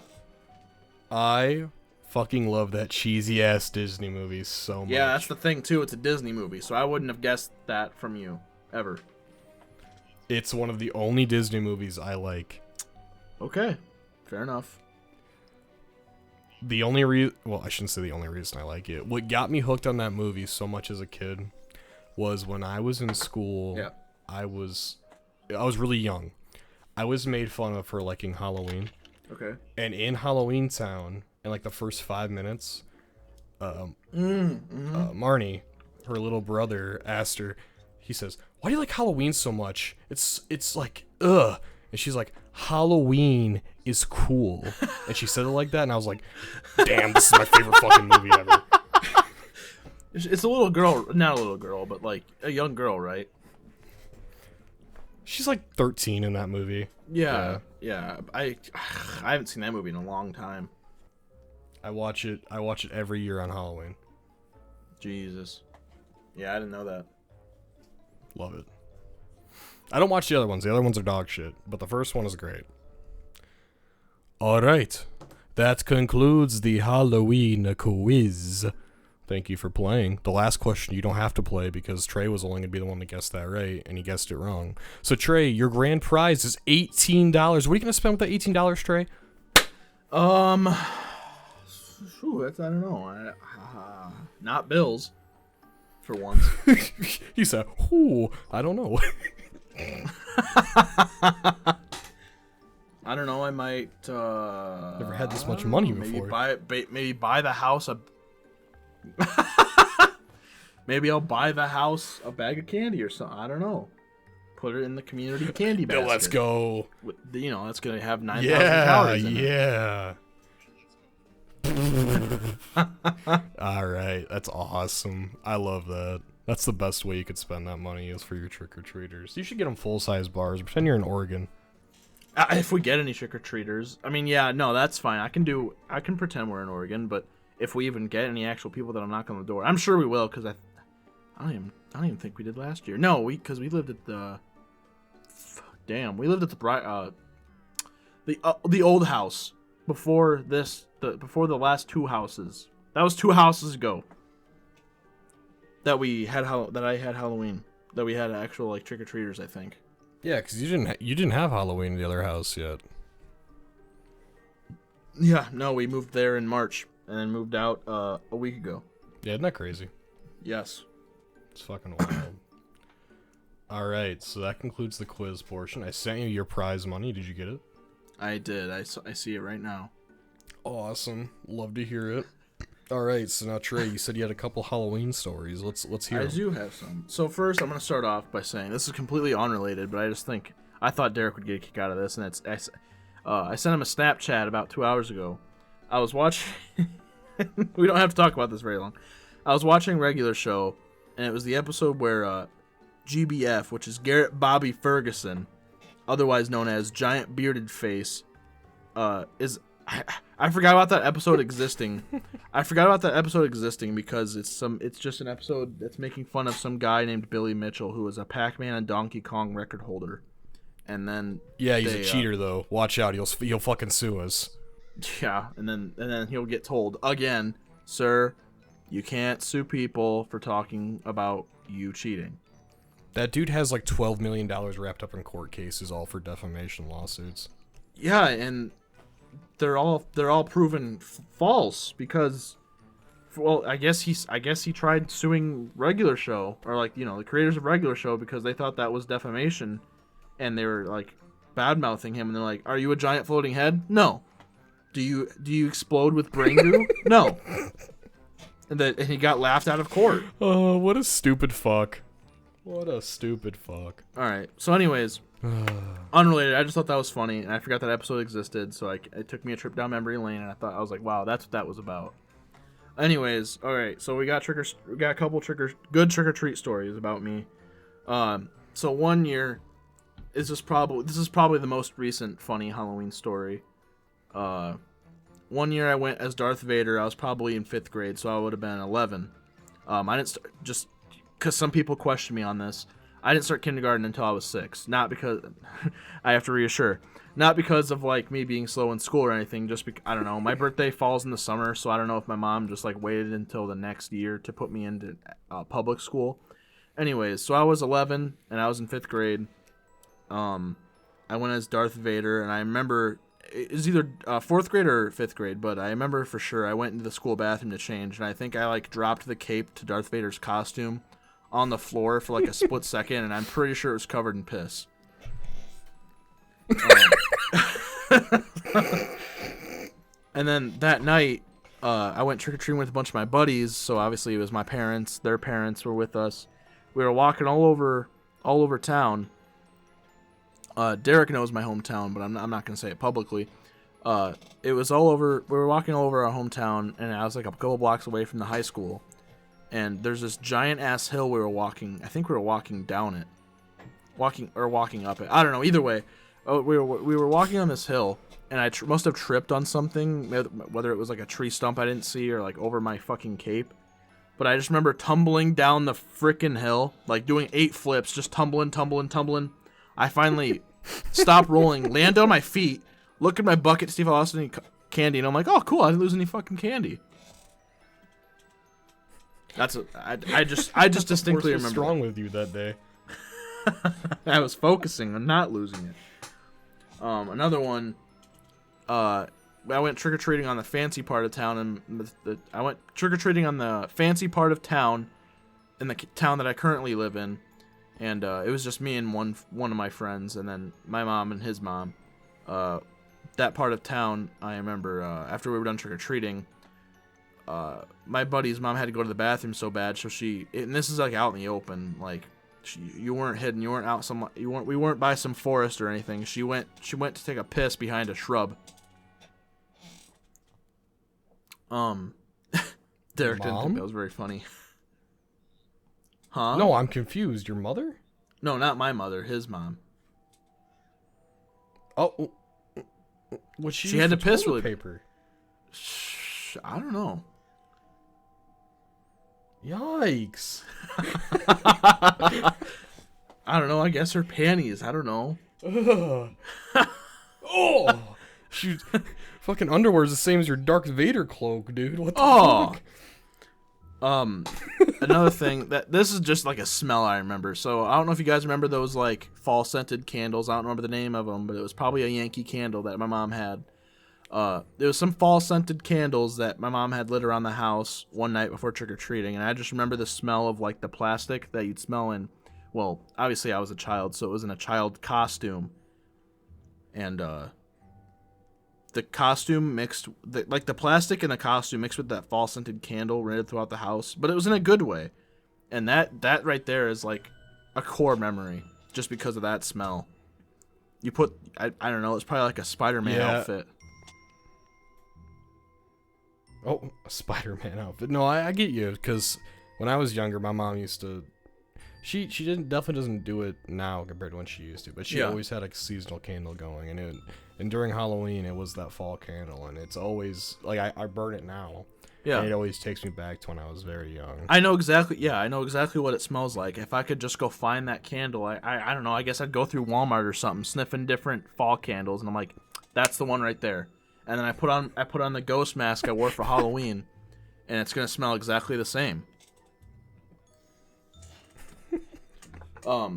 Speaker 1: I fucking love that cheesy ass Disney movie so much.
Speaker 2: Yeah, that's the thing too. It's a Disney movie, so I wouldn't have guessed that from you ever.
Speaker 1: It's one of the only Disney movies I like.
Speaker 2: Okay, fair enough.
Speaker 1: The only reason, well, I shouldn't say the only reason I like it. What got me hooked on that movie so much as a kid was when I was in school.
Speaker 2: Yeah.
Speaker 1: I was really young. I was made fun of for liking Halloween.
Speaker 2: Okay.
Speaker 1: And in Halloween Town, in like the first 5 minutes, Marnie, her little brother, asked her. He says, "Why do you like Halloween so much? It's like ugh." And she's like, "Halloween is cool." And she said it like that, and I was like, "Damn, this is my favorite fucking movie ever."
Speaker 2: It's a little girl, not a little girl, but like a young girl, right?
Speaker 1: She's like 13 in that movie.
Speaker 2: Yeah. I haven't seen that movie in a long time.
Speaker 1: I watch it every year on Halloween.
Speaker 2: Jesus. Yeah, I didn't know that.
Speaker 1: Love it. I don't watch the other ones. The other ones are dog shit, but the first one is great. All right. That concludes the Halloween quiz. Thank you for playing. The last question you don't have to play because Trey was only going to be the one to guess that right, and he guessed it wrong. So, Trey, your grand prize is $18. What are you going to spend with the $18, Trey?
Speaker 2: That's, I don't know. Not bills, for once.
Speaker 1: He said, "Ooh, I don't know."
Speaker 2: I don't know. I might.
Speaker 1: Never had this much money before.
Speaker 2: Maybe buy the house a. Maybe I'll buy the house a bag of candy or something. I don't know. Put it in the community candy basket.
Speaker 1: Let's go.
Speaker 2: You know, that's gonna have 9,000 calories in it.
Speaker 1: Yeah. All right, that's awesome. I love that. That's the best way you could spend that money is for your trick-or-treaters. You should get them full-size bars. Pretend you're in Oregon.
Speaker 2: If we get any trick-or-treaters, I mean, yeah, no, that's fine. I can pretend we're in Oregon, but if we even get any actual people that'll knock on the door, I'm sure we will, because I don't even think we did last year. No, because we lived at the. Damn, we lived at the old house before before the last two houses. That was 2 houses ago. That I had Halloween. That we had actual like trick or treaters, I think.
Speaker 1: Yeah, because you didn't have Halloween in the other house yet.
Speaker 2: Yeah, no, we moved there in March and then moved out a week ago.
Speaker 1: Yeah, isn't that crazy?
Speaker 2: Yes.
Speaker 1: It's fucking wild. All right, so that concludes the quiz portion. I sent you your prize money. Did you get it?
Speaker 2: I did. I see it right now.
Speaker 1: Awesome. Love to hear it. All right, so now Trey, you said you had a couple Halloween stories. Let's hear them.
Speaker 2: I do have some. So first, I'm going to start off by saying this is completely unrelated, but I thought Derek would get a kick out of this, and I sent him a Snapchat about 2 hours ago. I was watching. We don't have to talk about this very long. I was watching Regular Show, and it was the episode where GBF, which is Garrett Bobby Ferguson, otherwise known as Giant Bearded Face, is. I forgot about that episode existing. I forgot about that episode existing because it's just an episode that's making fun of some guy named Billy Mitchell who was a Pac-Man and Donkey Kong record holder. And then
Speaker 1: yeah, he's a cheater though. Watch out, he'll fucking sue us.
Speaker 2: Yeah, and then he'll get told again, sir, you can't sue people for talking about you cheating.
Speaker 1: That dude has like $12 million wrapped up in court cases, all for defamation lawsuits.
Speaker 2: Yeah, and they're all proven false because, well, I guess he tried suing Regular Show or like the creators of Regular Show because they thought that was defamation, and they were like bad mouthing him, and they're like, "Are you a giant floating head? No. Do you explode with brain goo? No." And he got laughed out of court.
Speaker 1: Oh, what a stupid fuck. What a stupid fuck.
Speaker 2: All right. So, anyways. Unrelated, I just thought that was funny, and I forgot that episode existed, so it took me a trip down memory lane, and I was like, wow, that's what that was about. Anyways, all right, so we got a couple good trick-or-treat stories about me. So one year, this is probably the most recent funny Halloween story. One year I went as Darth Vader. I was probably in 5th grade, so I would have been 11. I didn't just because some people question me on this. I didn't start kindergarten until I was 6. Not because I have to reassure, not because of like me being slow in school or anything. Just because I don't know. My birthday falls in the summer, so I don't know if my mom just like waited until the next year to put me into public school. Anyways, so I was 11 and I was in 5th grade. I went as Darth Vader, and I remember it was either 4th grade or 5th grade, but I remember for sure I went into the school bathroom to change, and I think I like dropped the cape to Darth Vader's costume on the floor for like a split second, and I'm pretty sure it was covered in piss. And then that night, I went trick-or-treating with a bunch of my buddies, so obviously it was my parents, their parents were with us. We were walking all over town. Derek knows my hometown, but I'm not going to say it publicly. It was all over, we were walking all over our hometown, and I was like a couple blocks away from the high school. And there's this giant ass hill we were walking. I think we were walking down it. Walking up it. I don't know. Either way, Oh, we were walking on this hill, and I must have tripped on something, whether it was like a tree stump I didn't see or like over my fucking cape. But I just remember tumbling down the frickin' hill, like doing 8 flips, just tumbling. I finally stop rolling, land on my feet, look at my bucket, see if I lost any candy, and I'm like, oh, cool, I didn't lose any fucking candy. I just distinctly remember.
Speaker 1: What's wrong with you that day?
Speaker 2: I was focusing on not losing it. Another one. I went trick or treating on the fancy part of town, and I went trick or treating on the fancy part of town, in the town that I currently live in, and it was just me and one of my friends, and then my mom and his mom. That part of town, I remember after we were done trick or treating, my buddy's mom had to go to the bathroom so bad, so and this is like out in the open, like you weren't hidden, you weren't out we weren't by some forest or anything. She went to take a piss behind a shrub. Derek didn't think that was very funny. Huh?
Speaker 1: No, I'm confused. Your mother?
Speaker 2: No, not my mother. His mom.
Speaker 1: Oh, what
Speaker 2: she had to piss really
Speaker 1: paper.
Speaker 2: I don't know.
Speaker 1: Yikes!
Speaker 2: I don't know. I guess her panties. I don't know.
Speaker 1: Oh, shoot! Fucking underwear is the same as your Darth Vader cloak, dude. What the fuck?
Speaker 2: Another thing that this is just like a smell I remember. So I don't know if you guys remember those like fall scented candles. I don't remember the name of them, but it was probably a Yankee candle that my mom had. There was some fall scented candles that my mom had lit around the house one night before trick or treating, and I just remember the smell of like the plastic that you'd smell in. Well, obviously I was a child, so it was in a child costume, and the costume mixed, the plastic in the costume mixed with that fall scented candle ran throughout the house, but it was in a good way, and that right there is like a core memory just because of that smell. You put, I don't know, it's probably like a Spider-Man outfit.
Speaker 1: Oh, a Spider-Man outfit. No, I get you, because when I was younger, my mom used to. She definitely doesn't do it now compared to when she used to, but she always had a seasonal candle going, and during Halloween it was that fall candle, and it's always like I burn it now. Yeah, and it always takes me back to when I was very young.
Speaker 2: I know exactly. Yeah, I know exactly what it smells like. If I could just go find that candle, I don't know. I guess I'd go through Walmart or something, sniffing different fall candles, and I'm like, that's the one right there. And then I put on the ghost mask I wore for Halloween, and it's gonna smell exactly the same.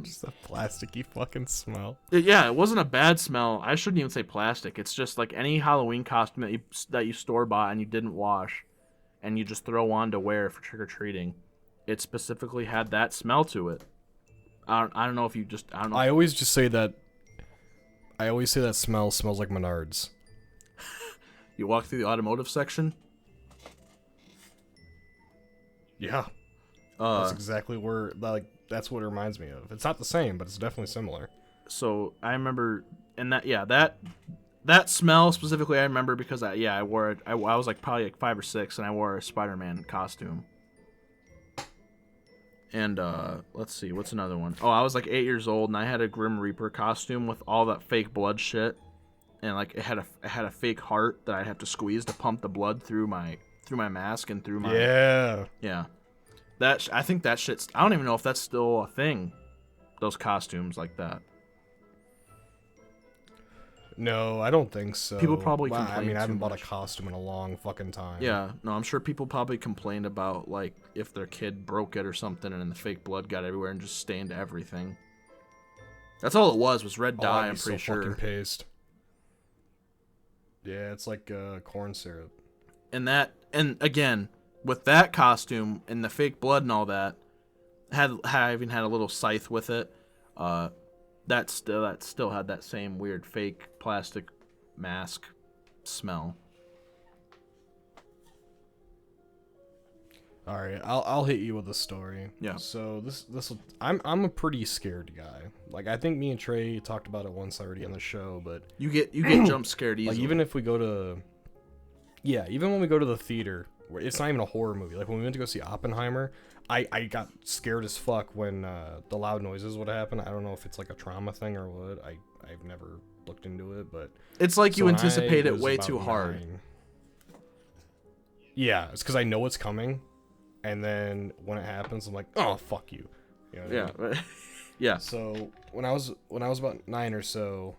Speaker 1: Just a plasticky fucking smell.
Speaker 2: Yeah, it wasn't a bad smell. I shouldn't even say plastic. It's just like any Halloween costume that you store bought and you didn't wash, and you just throw on to wear for trick or treating. It specifically had that smell to it. I don't know if you just. I don't know.
Speaker 1: I always say that smell smells like Menards.
Speaker 2: You walk through the automotive section.
Speaker 1: Yeah. That's exactly where that's what it reminds me of. It's not the same, but it's definitely similar.
Speaker 2: So I remember, and that smell specifically I remember because I wore it. I was like probably like 5 or 6, and I wore a Spider-Man costume. And let's see, what's another one? Oh, I was like 8 years old, and I had a Grim Reaper costume with all that fake blood shit, and like it had a fake heart that I'd have to squeeze to pump the blood through my mask and through my yeah. I think that shit's. I don't even know if that's still a thing. Those costumes like that.
Speaker 1: No, I don't think so.
Speaker 2: People probably complain.
Speaker 1: I mean, I haven't bought a costume in a long fucking time.
Speaker 2: Yeah, no, I'm sure people probably complained about like if their kid broke it or something, and then the fake blood got everywhere and just stained everything. That's all it was red dye. I'm pretty sure.
Speaker 1: Fucking paste. Yeah, it's like corn syrup.
Speaker 2: And again. With that costume and the fake blood and all that, I even had a little scythe with it. That still had that same weird fake plastic mask smell.
Speaker 1: All right, I'll hit you with a story.
Speaker 2: Yeah.
Speaker 1: So I'm a pretty scared guy. Like I think me and Trey talked about it once already on the show, but
Speaker 2: you get jump scared easily.
Speaker 1: Like even if we go to, even when we go to the theater. It's not even a horror movie. Like when we went to go see Oppenheimer, I got scared as fuck when the loud noises would happen. I don't know if it's like a trauma thing or what. I've never looked into it, but
Speaker 2: it's like
Speaker 1: so
Speaker 2: you
Speaker 1: when
Speaker 2: anticipate
Speaker 1: I
Speaker 2: it
Speaker 1: was
Speaker 2: way
Speaker 1: about
Speaker 2: too hard.
Speaker 1: 9 Yeah, it's because I know it's coming, and then when it happens, I'm like, oh fuck you. You know what I mean?
Speaker 2: Yeah. Yeah.
Speaker 1: So when I was about 9 or so,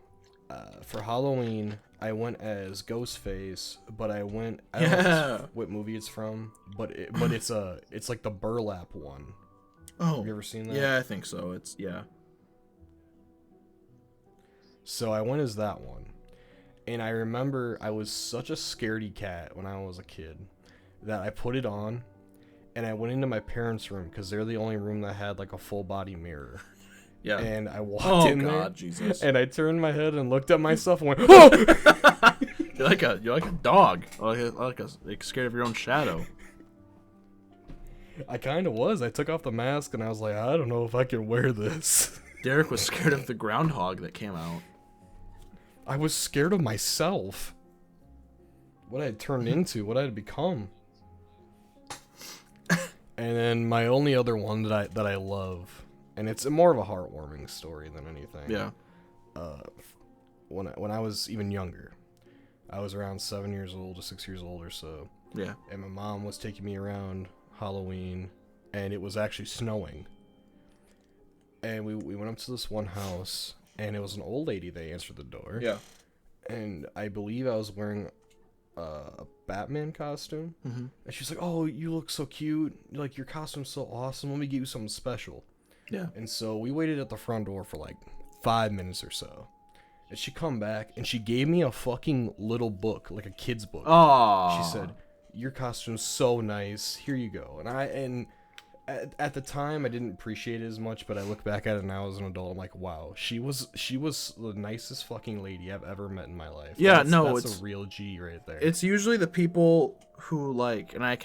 Speaker 1: for Halloween, I went as Ghostface, but I don't know if what movie it's from, but it's like the burlap one.
Speaker 2: Oh.
Speaker 1: Have you ever seen that?
Speaker 2: Yeah, I think so. Yeah.
Speaker 1: So I went as that one. And I remember I was such a scaredy cat when I was a kid that I put it on and I went into my parents' room because they're the only room that had like a full body mirror.
Speaker 2: Yeah.
Speaker 1: And I walked in there,
Speaker 2: Jesus.
Speaker 1: and I turned my head and looked at myself and went, "Oh!"
Speaker 2: You're like a dog, like scared of your own shadow.
Speaker 1: I kind of was. I took off the mask and I was like, I don't know if I can wear this.
Speaker 2: Derek was scared of the groundhog that came out.
Speaker 1: I was scared of myself. What I had turned into, what I had become. And then my only other one that I love, and it's more of a heartwarming story than anything.
Speaker 2: Yeah.
Speaker 1: When I was even younger, I was around 7 years old to 6 years old or so.
Speaker 2: Yeah.
Speaker 1: And my mom was taking me around Halloween, and it was actually snowing. And we went up to this one house, and it was an old lady that answered the door.
Speaker 2: Yeah.
Speaker 1: And I believe I was wearing a Batman costume.
Speaker 2: Mm-hmm.
Speaker 1: And she's like, "Oh, you look so cute. Like, your costume's so awesome. Let me get you something special."
Speaker 2: Yeah.
Speaker 1: And so we waited at the front door for like 5 minutes or so. And she come back, and she gave me a fucking little book, like a kid's book.
Speaker 2: Oh.
Speaker 1: She said, "Your costume's so nice. Here you go." And at the time, I didn't appreciate it as much, but I look back at it now as an adult. I'm like, wow, she was the nicest fucking lady I've ever met in my life.
Speaker 2: Yeah,
Speaker 1: that's a real G right there.
Speaker 2: It's usually the people who like, and I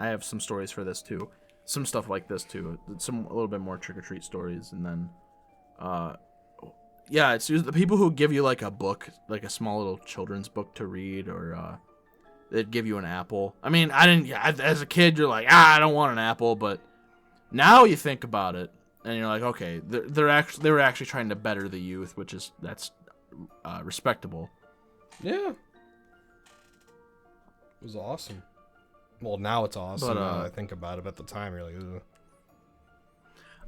Speaker 2: have some stories for this too, some stuff like this too, a little bit more trick or treat stories, and then, yeah, it's usually the people who give you like a book, like a small little children's book to read, or they'd give you an apple. I mean, as a kid, you're like, I don't want an apple, but now you think about it, and you're like, okay, they were actually trying to better the youth, that's respectable.
Speaker 1: Yeah, it was awesome. Well, now it's awesome.
Speaker 2: But,
Speaker 1: I think about it. At the time, you're like, ugh.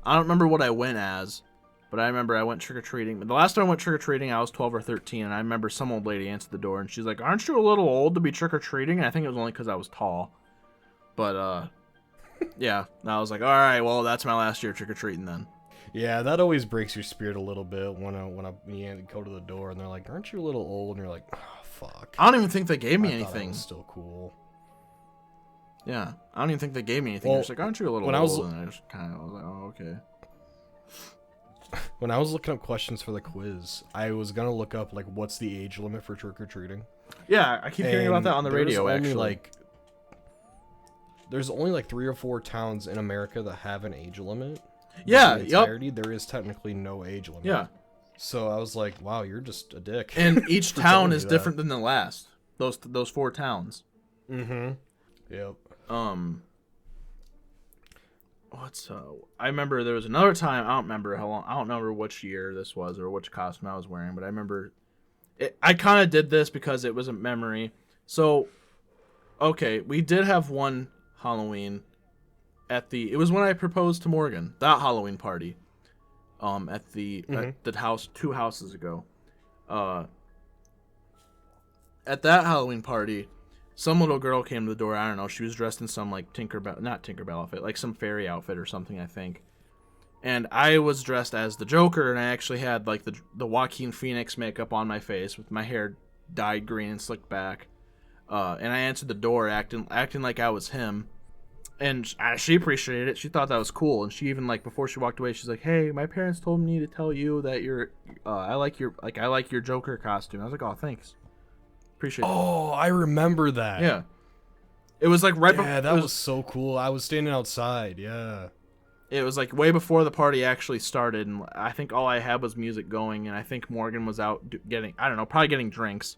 Speaker 2: I don't remember what I went as, but I remember I went trick or treating. The last time I went trick or treating, I was 12 or 13, and I remember some old lady answered the door, and she's like, "Aren't you a little old to be trick or treating?" And I think it was only because I was tall, but yeah, and I was like, all right, well, that's my last year trick-or-treating then.
Speaker 1: Yeah, that always breaks your spirit a little bit when you go to the door and they're like, "Aren't you a little old?" And you're like, "Oh, fuck."
Speaker 2: I don't even think they gave me
Speaker 1: I thought
Speaker 2: anything.
Speaker 1: it was still cool.
Speaker 2: Yeah, I don't even think they gave me anything.
Speaker 1: Well,
Speaker 2: They're just like, "Aren't you a little
Speaker 1: when
Speaker 2: old?" And I just kind of was like, "Oh, okay."
Speaker 1: When I was looking up questions for the quiz, I was gonna look up like what's the age limit for trick-or-treating.
Speaker 2: Yeah, I keep hearing about that on the radio. Actually,
Speaker 1: there's only like 3 or 4 towns in America that have an age limit.
Speaker 2: Yeah,
Speaker 1: in entirety, there is technically no age limit.
Speaker 2: Yeah.
Speaker 1: So I was like, wow, you're just a dick.
Speaker 2: And each town is different than the last. Those 4 towns.
Speaker 1: Mm-hmm. Yep.
Speaker 2: I remember there was another time. I don't remember how long. I don't remember which year this was or which costume I was wearing, but I remember I kind of did this because it was a memory. So, okay, we did have one Halloween it was when I proposed to Morgan, that Halloween party, at the house 2 houses ago. At that Halloween party, some little girl came to the door. I don't know. She was dressed in some like not Tinkerbell outfit, like some fairy outfit or something, I think. And I was dressed as the Joker, and I actually had like the Joaquin Phoenix makeup on my face with my hair dyed green and slicked back. And I answered the door acting like I was him. And she appreciated it. She thought that was cool. And she even, like, before she walked away, she's like, "Hey, my parents told me to tell you that I like your Joker costume." I was like, "Oh, thanks. Appreciate it."
Speaker 1: Oh, I remember that.
Speaker 2: Yeah. It was like right before.
Speaker 1: Yeah, that was so cool. I was standing outside. Yeah.
Speaker 2: It was like way before the party actually started, and I think all I had was music going, and I think Morgan was out probably getting drinks.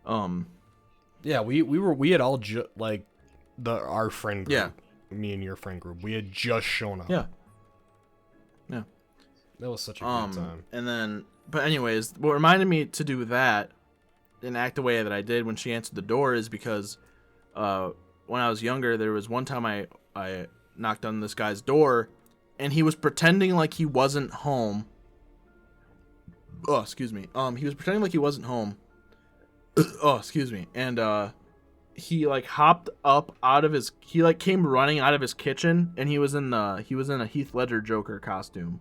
Speaker 1: Yeah, we had all like our friend group.
Speaker 2: Yeah.
Speaker 1: Me and your friend group. We had just shown up.
Speaker 2: Yeah. Yeah.
Speaker 1: That was such a good time.
Speaker 2: And then, but anyways, what reminded me to do that and act the way that I did when she answered the door is because when I was younger, there was one time I knocked on this guy's door, and he was pretending like he wasn't home. Oh, excuse me. He was pretending like he wasn't home. Oh, excuse me. And he like hopped up out of his. He like came running out of his kitchen, and he was in a Heath Ledger Joker costume.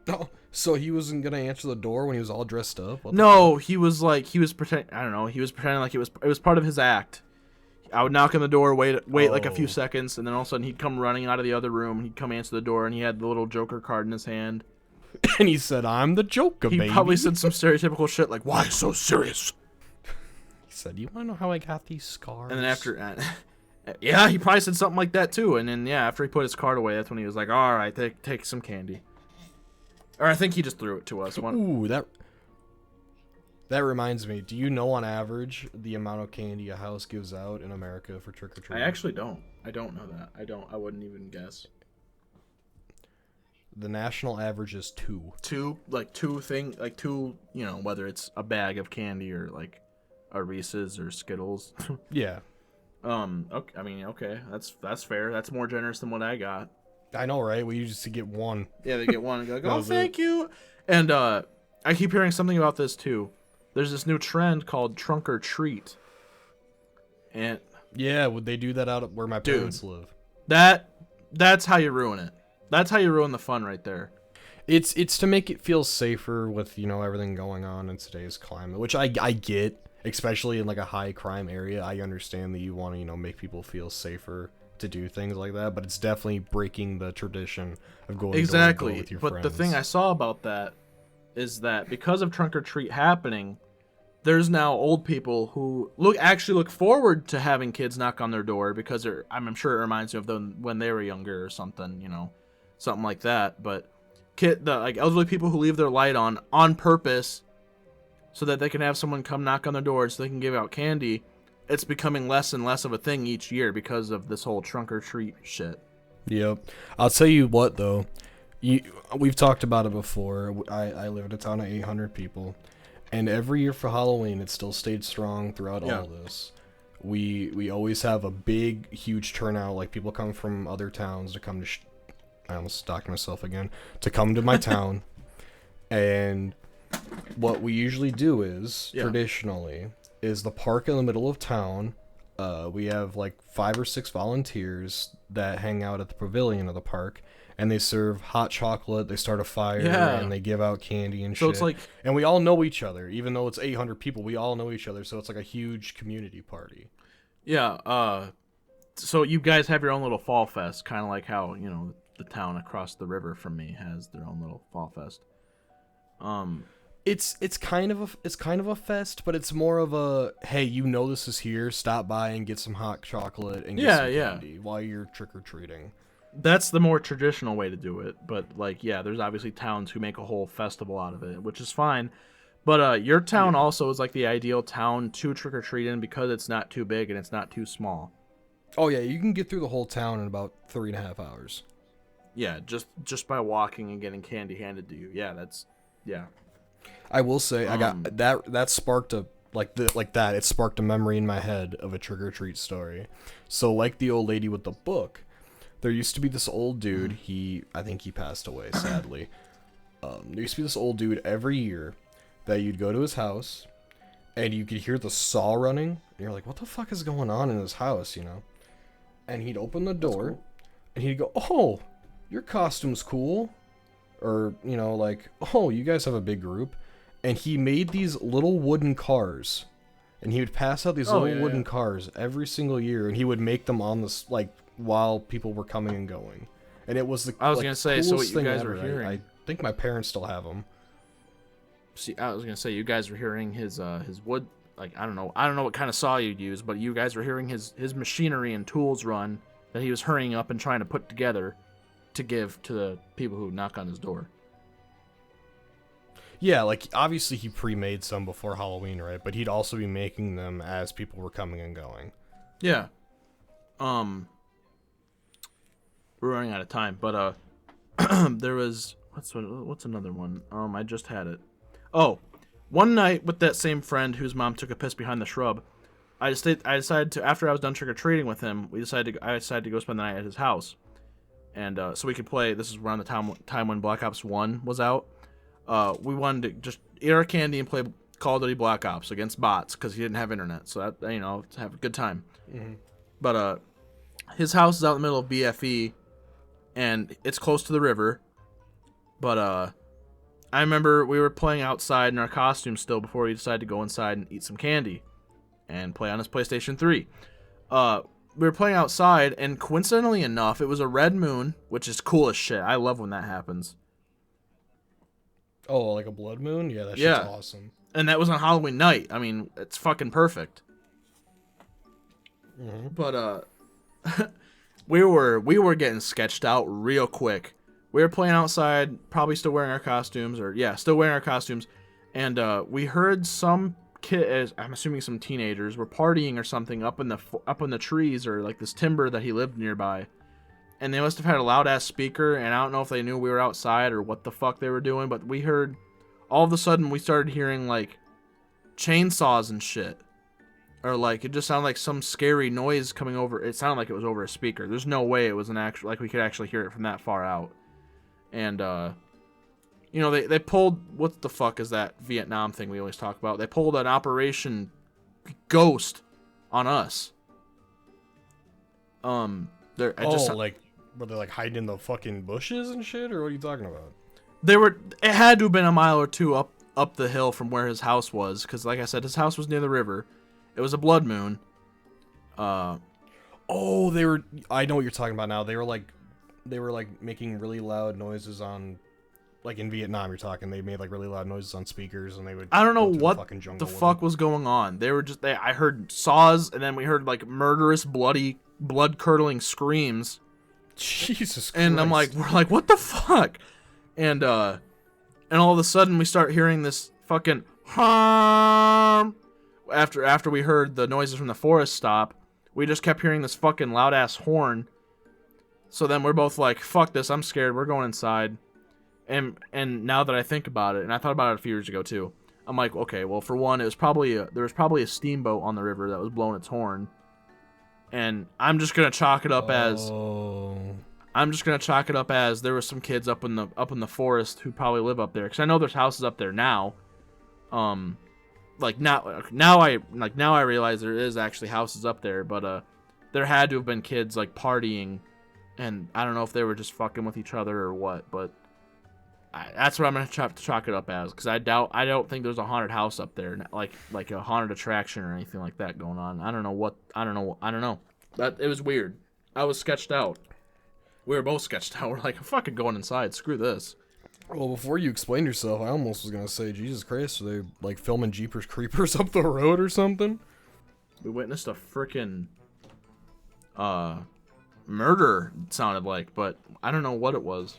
Speaker 1: Oh, so he wasn't gonna answer the door when he was all dressed up?
Speaker 2: No, he was pretending. I don't know. He was pretending like it was part of his act. I would knock on the door, wait like a few seconds, and then all of a sudden he'd come running out of the other room. He'd come answer the door, and he had the little Joker card in his hand.
Speaker 1: And he said, "I'm the Joker, baby."
Speaker 2: He probably said some stereotypical shit like, "Why so serious?"
Speaker 1: He said, "You want to know how I got these scars?"
Speaker 2: And then after, yeah, he probably said something like that too. And then after he put his card away, that's when he was like, "All right, take some candy." Or I think he just threw it to us.
Speaker 1: Ooh, that reminds me. Do you know on average the amount of candy a house gives out in America for trick or treating?
Speaker 2: I actually don't. I don't know that. I wouldn't even guess.
Speaker 1: The national average is 2.
Speaker 2: Two, whether it's a bag of candy or like a Reese's or Skittles.
Speaker 1: Yeah.
Speaker 2: Okay, I mean, okay, that's fair. That's more generous than what I got.
Speaker 1: I know, right? We used to get one.
Speaker 2: Yeah, they get one and go, like, "Oh, thank you." And I keep hearing something about this too. There's this new trend called trunk or treat. And
Speaker 1: yeah, would they do that out where my parents live?
Speaker 2: That's how you ruin it. That's how you ruin the fun right there.
Speaker 1: It's to make it feel safer with, everything going on in today's climate, which I get, especially in like a high crime area. I understand that you want to, make people feel safer to do things like that, but it's definitely breaking the tradition of going
Speaker 2: exactly.
Speaker 1: with your
Speaker 2: but
Speaker 1: friends.
Speaker 2: The thing I saw about that is that because of trunk or treat happening, there's now old people who actually look forward to having kids knock on their door because I'm sure it reminds them of them when they were younger or something, something like that. But elderly people who leave their light on purpose so that they can have someone come knock on their door so they can give out candy. It's becoming less and less of a thing each year because of this whole trunk or treat shit.
Speaker 1: Yep. I'll tell you what, though. We've talked about it before. I live in a town of 800 people. And every year for Halloween, it still stayed strong throughout all this. We always have a big, huge turnout. Like, people come from other towns to come to... I almost stalked myself again. To come to my town. And what we usually do is, traditionally... is the park in the middle of town. We have like 5 or 6 volunteers that hang out at the pavilion of the park, and they serve hot chocolate, they start a fire, and they give out candy and shit.
Speaker 2: It's like,
Speaker 1: and we all know each other, even though it's 800 people, we all know each other, so it's like a huge community party.
Speaker 2: Yeah, so you guys have your own little fall fest, kind of like how, the town across the river from me has their own little fall fest.
Speaker 1: It's kind of a fest, but it's more of a, hey, this is here, stop by and get some hot chocolate and get some candy while you're trick-or-treating.
Speaker 2: That's the more traditional way to do it, but there's obviously towns who make a whole festival out of it, which is fine. But your town also is like the ideal town to trick-or-treat in because it's not too big and it's not too small.
Speaker 1: Oh yeah, you can get through the whole town in about 3.5 hours.
Speaker 2: Yeah, just by walking and getting candy handed to you. Yeah,
Speaker 1: I will say, I got that sparked a it sparked a memory in my head of a trick or treat story. So like the old lady with the book, there used to be this old dude. I think he passed away sadly. There used to be this old dude every year that you'd go to his house, and you could hear the saw running. And you're like, what the fuck is going on in his house, And he'd open the door, and he'd go, "Oh, your costume's cool." Or, "Oh, you guys have a big group." And he made these little wooden cars. And he would pass out these wooden cars every single year. And he would make them on this, while people were coming and going. And it was
Speaker 2: I was going to say, so what you guys were hearing.
Speaker 1: I think my parents still have them.
Speaker 2: See, I was going to say, you guys were hearing his wood, I don't know what kind of saw you'd use, but you guys were hearing his machinery and tools run that he was hurrying up and trying to put together to give to the people who knock on his door.
Speaker 1: Yeah, obviously he pre-made some before Halloween, right? But he'd also be making them as people were coming and going.
Speaker 2: Yeah. We're running out of time, but there was What's another one? I just had it. Oh, one night with that same friend whose mom took a piss behind the shrub. I decided to, after I was done trick or treating with him, I decided to go spend the night at his house, and so we could play. This is around the time when Black Ops 1 was out. We wanted to just eat our candy and play Call of Duty Black Ops against bots because he didn't have internet. So that, to have a good time.
Speaker 1: Mm-hmm.
Speaker 2: But his house is out in the middle of BFE, and it's close to the river. But I remember we were playing outside in our costumes still before we decided to go inside and eat some candy and play on his PlayStation 3. We were playing outside, and coincidentally enough, it was a red moon, which is cool as shit. I love when that happens.
Speaker 1: Oh, like a blood moon? Yeah, that shit's awesome.
Speaker 2: And that was on Halloween night. I mean, it's fucking perfect.
Speaker 1: Mm-hmm.
Speaker 2: But we were getting sketched out real quick. We were playing outside, probably still wearing our costumes, still wearing our costumes, and we heard some kid, I'm assuming some teenagers, were partying or something up in the trees or like this timber that he lived nearby, and they must have had a loud ass speaker, and I don't know if they knew we were outside or what the fuck they were doing, but we heard, all of a sudden we started hearing like chainsaws and shit. Or like it just sounded like some scary noise coming over. It sounded like it was over a speaker. There's no way it was an actual, like we could actually hear it from that far out. And they pulled, what the fuck is that Vietnam thing we always talk about? They pulled an Operation Ghost on us.
Speaker 1: Like were they like hiding in the fucking bushes and shit, or what are you talking about?
Speaker 2: It had to have been a mile or two up the hill from where his house was, because like I said, his house was near the river. It was a blood moon.
Speaker 1: I know what you're talking about now. They were like making really loud noises on, like in Vietnam you're talking, they made like really loud noises on speakers, and they would,
Speaker 2: I don't know what the fuck was going on. I heard saws, and then we heard like murderous, blood curdling screams.
Speaker 1: Jesus Christ.
Speaker 2: And we're like, what the fuck? And all of a sudden we start hearing this fucking harm. After we heard the noises from the forest stop, we just kept hearing this fucking loud ass horn. So then we're both like, fuck this, I'm scared, we're going inside. And now that I think about it, and I thought about it a few years ago too, I'm like, okay, well, for one, there was probably a steamboat on the river that was blowing its horn. And I'm just gonna chalk it up as there were some kids up in the forest who probably live up there, because I know there's houses up there now. Now I realize there is actually houses up there, but there had to have been kids like partying, and I don't know if they were just fucking with each other or what, but that's what I'm gonna chalk it up as, because I don't think there's a haunted house up there, like a haunted attraction or anything like that going on. I don't know. That it was weird. I was sketched out. We were both sketched out. We're like, I'm fucking going inside. Screw this.
Speaker 1: Well, before you explain yourself, I almost was gonna say, Jesus Christ, are they like filming Jeepers Creepers up the road or something?
Speaker 2: We witnessed a frickin' murder, it sounded like, but I don't know what it was.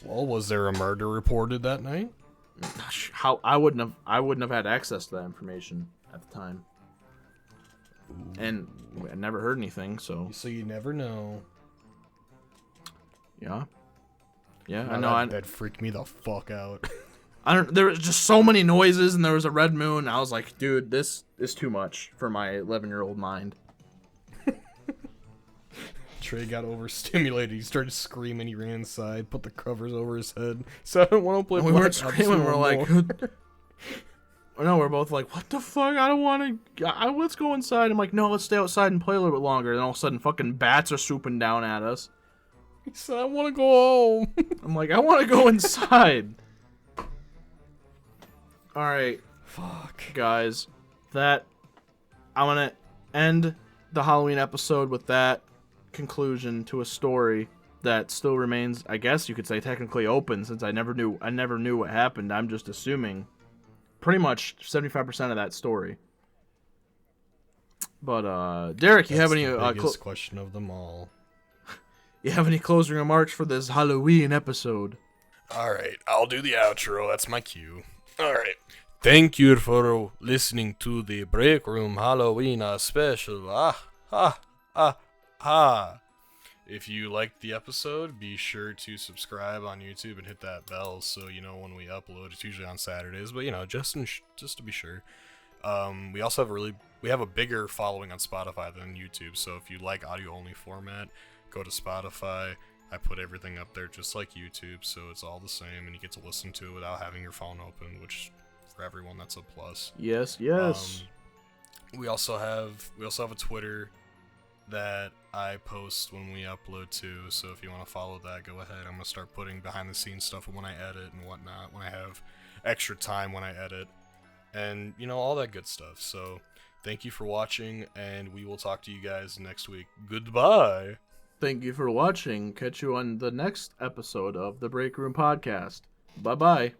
Speaker 1: Well, was there a murder reported that night?
Speaker 2: How I wouldn't have had access to that information at the time. Ooh. And I never heard anything, so
Speaker 1: you never know.
Speaker 2: Yeah. Yeah,
Speaker 1: no,
Speaker 2: I know.
Speaker 1: That freaked me the fuck out.
Speaker 2: There was just so many noises, and there was a red moon. I was like, dude, this is too much for my 11-year-old mind.
Speaker 1: Trey got overstimulated. He started screaming. He ran inside, put the covers over his head. So I don't want to play.
Speaker 2: We weren't screaming. We're like, no, we're both like, what the fuck? I don't want to. Let's go inside. I'm like, no, let's stay outside and play a little bit longer. And all of a sudden, fucking bats are swooping down at us.
Speaker 1: He said, I want to go home.
Speaker 2: I'm like, I want to go inside. Alright.
Speaker 1: Fuck.
Speaker 2: Guys. I'm going to end the Halloween episode with that conclusion to a story that still remains, I guess you could say, technically open, since I never knew what happened. I'm just assuming pretty much 75% of that story. But, Derek, you have any...
Speaker 1: the biggest question of them all.
Speaker 2: You have any closing remarks for this Halloween episode?
Speaker 1: Alright, I'll do the outro. That's my cue. Alright. Thank you for listening to the Break Room Halloween special. If you liked the episode, be sure to subscribe on YouTube and hit that bell so you know when we upload. It's usually on Saturdays, but just to be sure. We also have a bigger following on Spotify than YouTube. So if you like audio only format, go to Spotify. I put everything up there just like YouTube, so it's all the same, and you get to listen to it without having your phone open, which for everyone that's a plus.
Speaker 2: Yes.
Speaker 1: We also have a Twitter that I post when we upload to, so if you want to follow that, go ahead. I'm gonna start putting behind the scenes stuff when I edit and whatnot, when I have extra time when I edit, and all that good stuff. So thank you for watching, and we will talk to you guys next week. Goodbye.
Speaker 2: Thank you for watching. Catch you on the next episode of the Break Room Podcast. Bye-bye.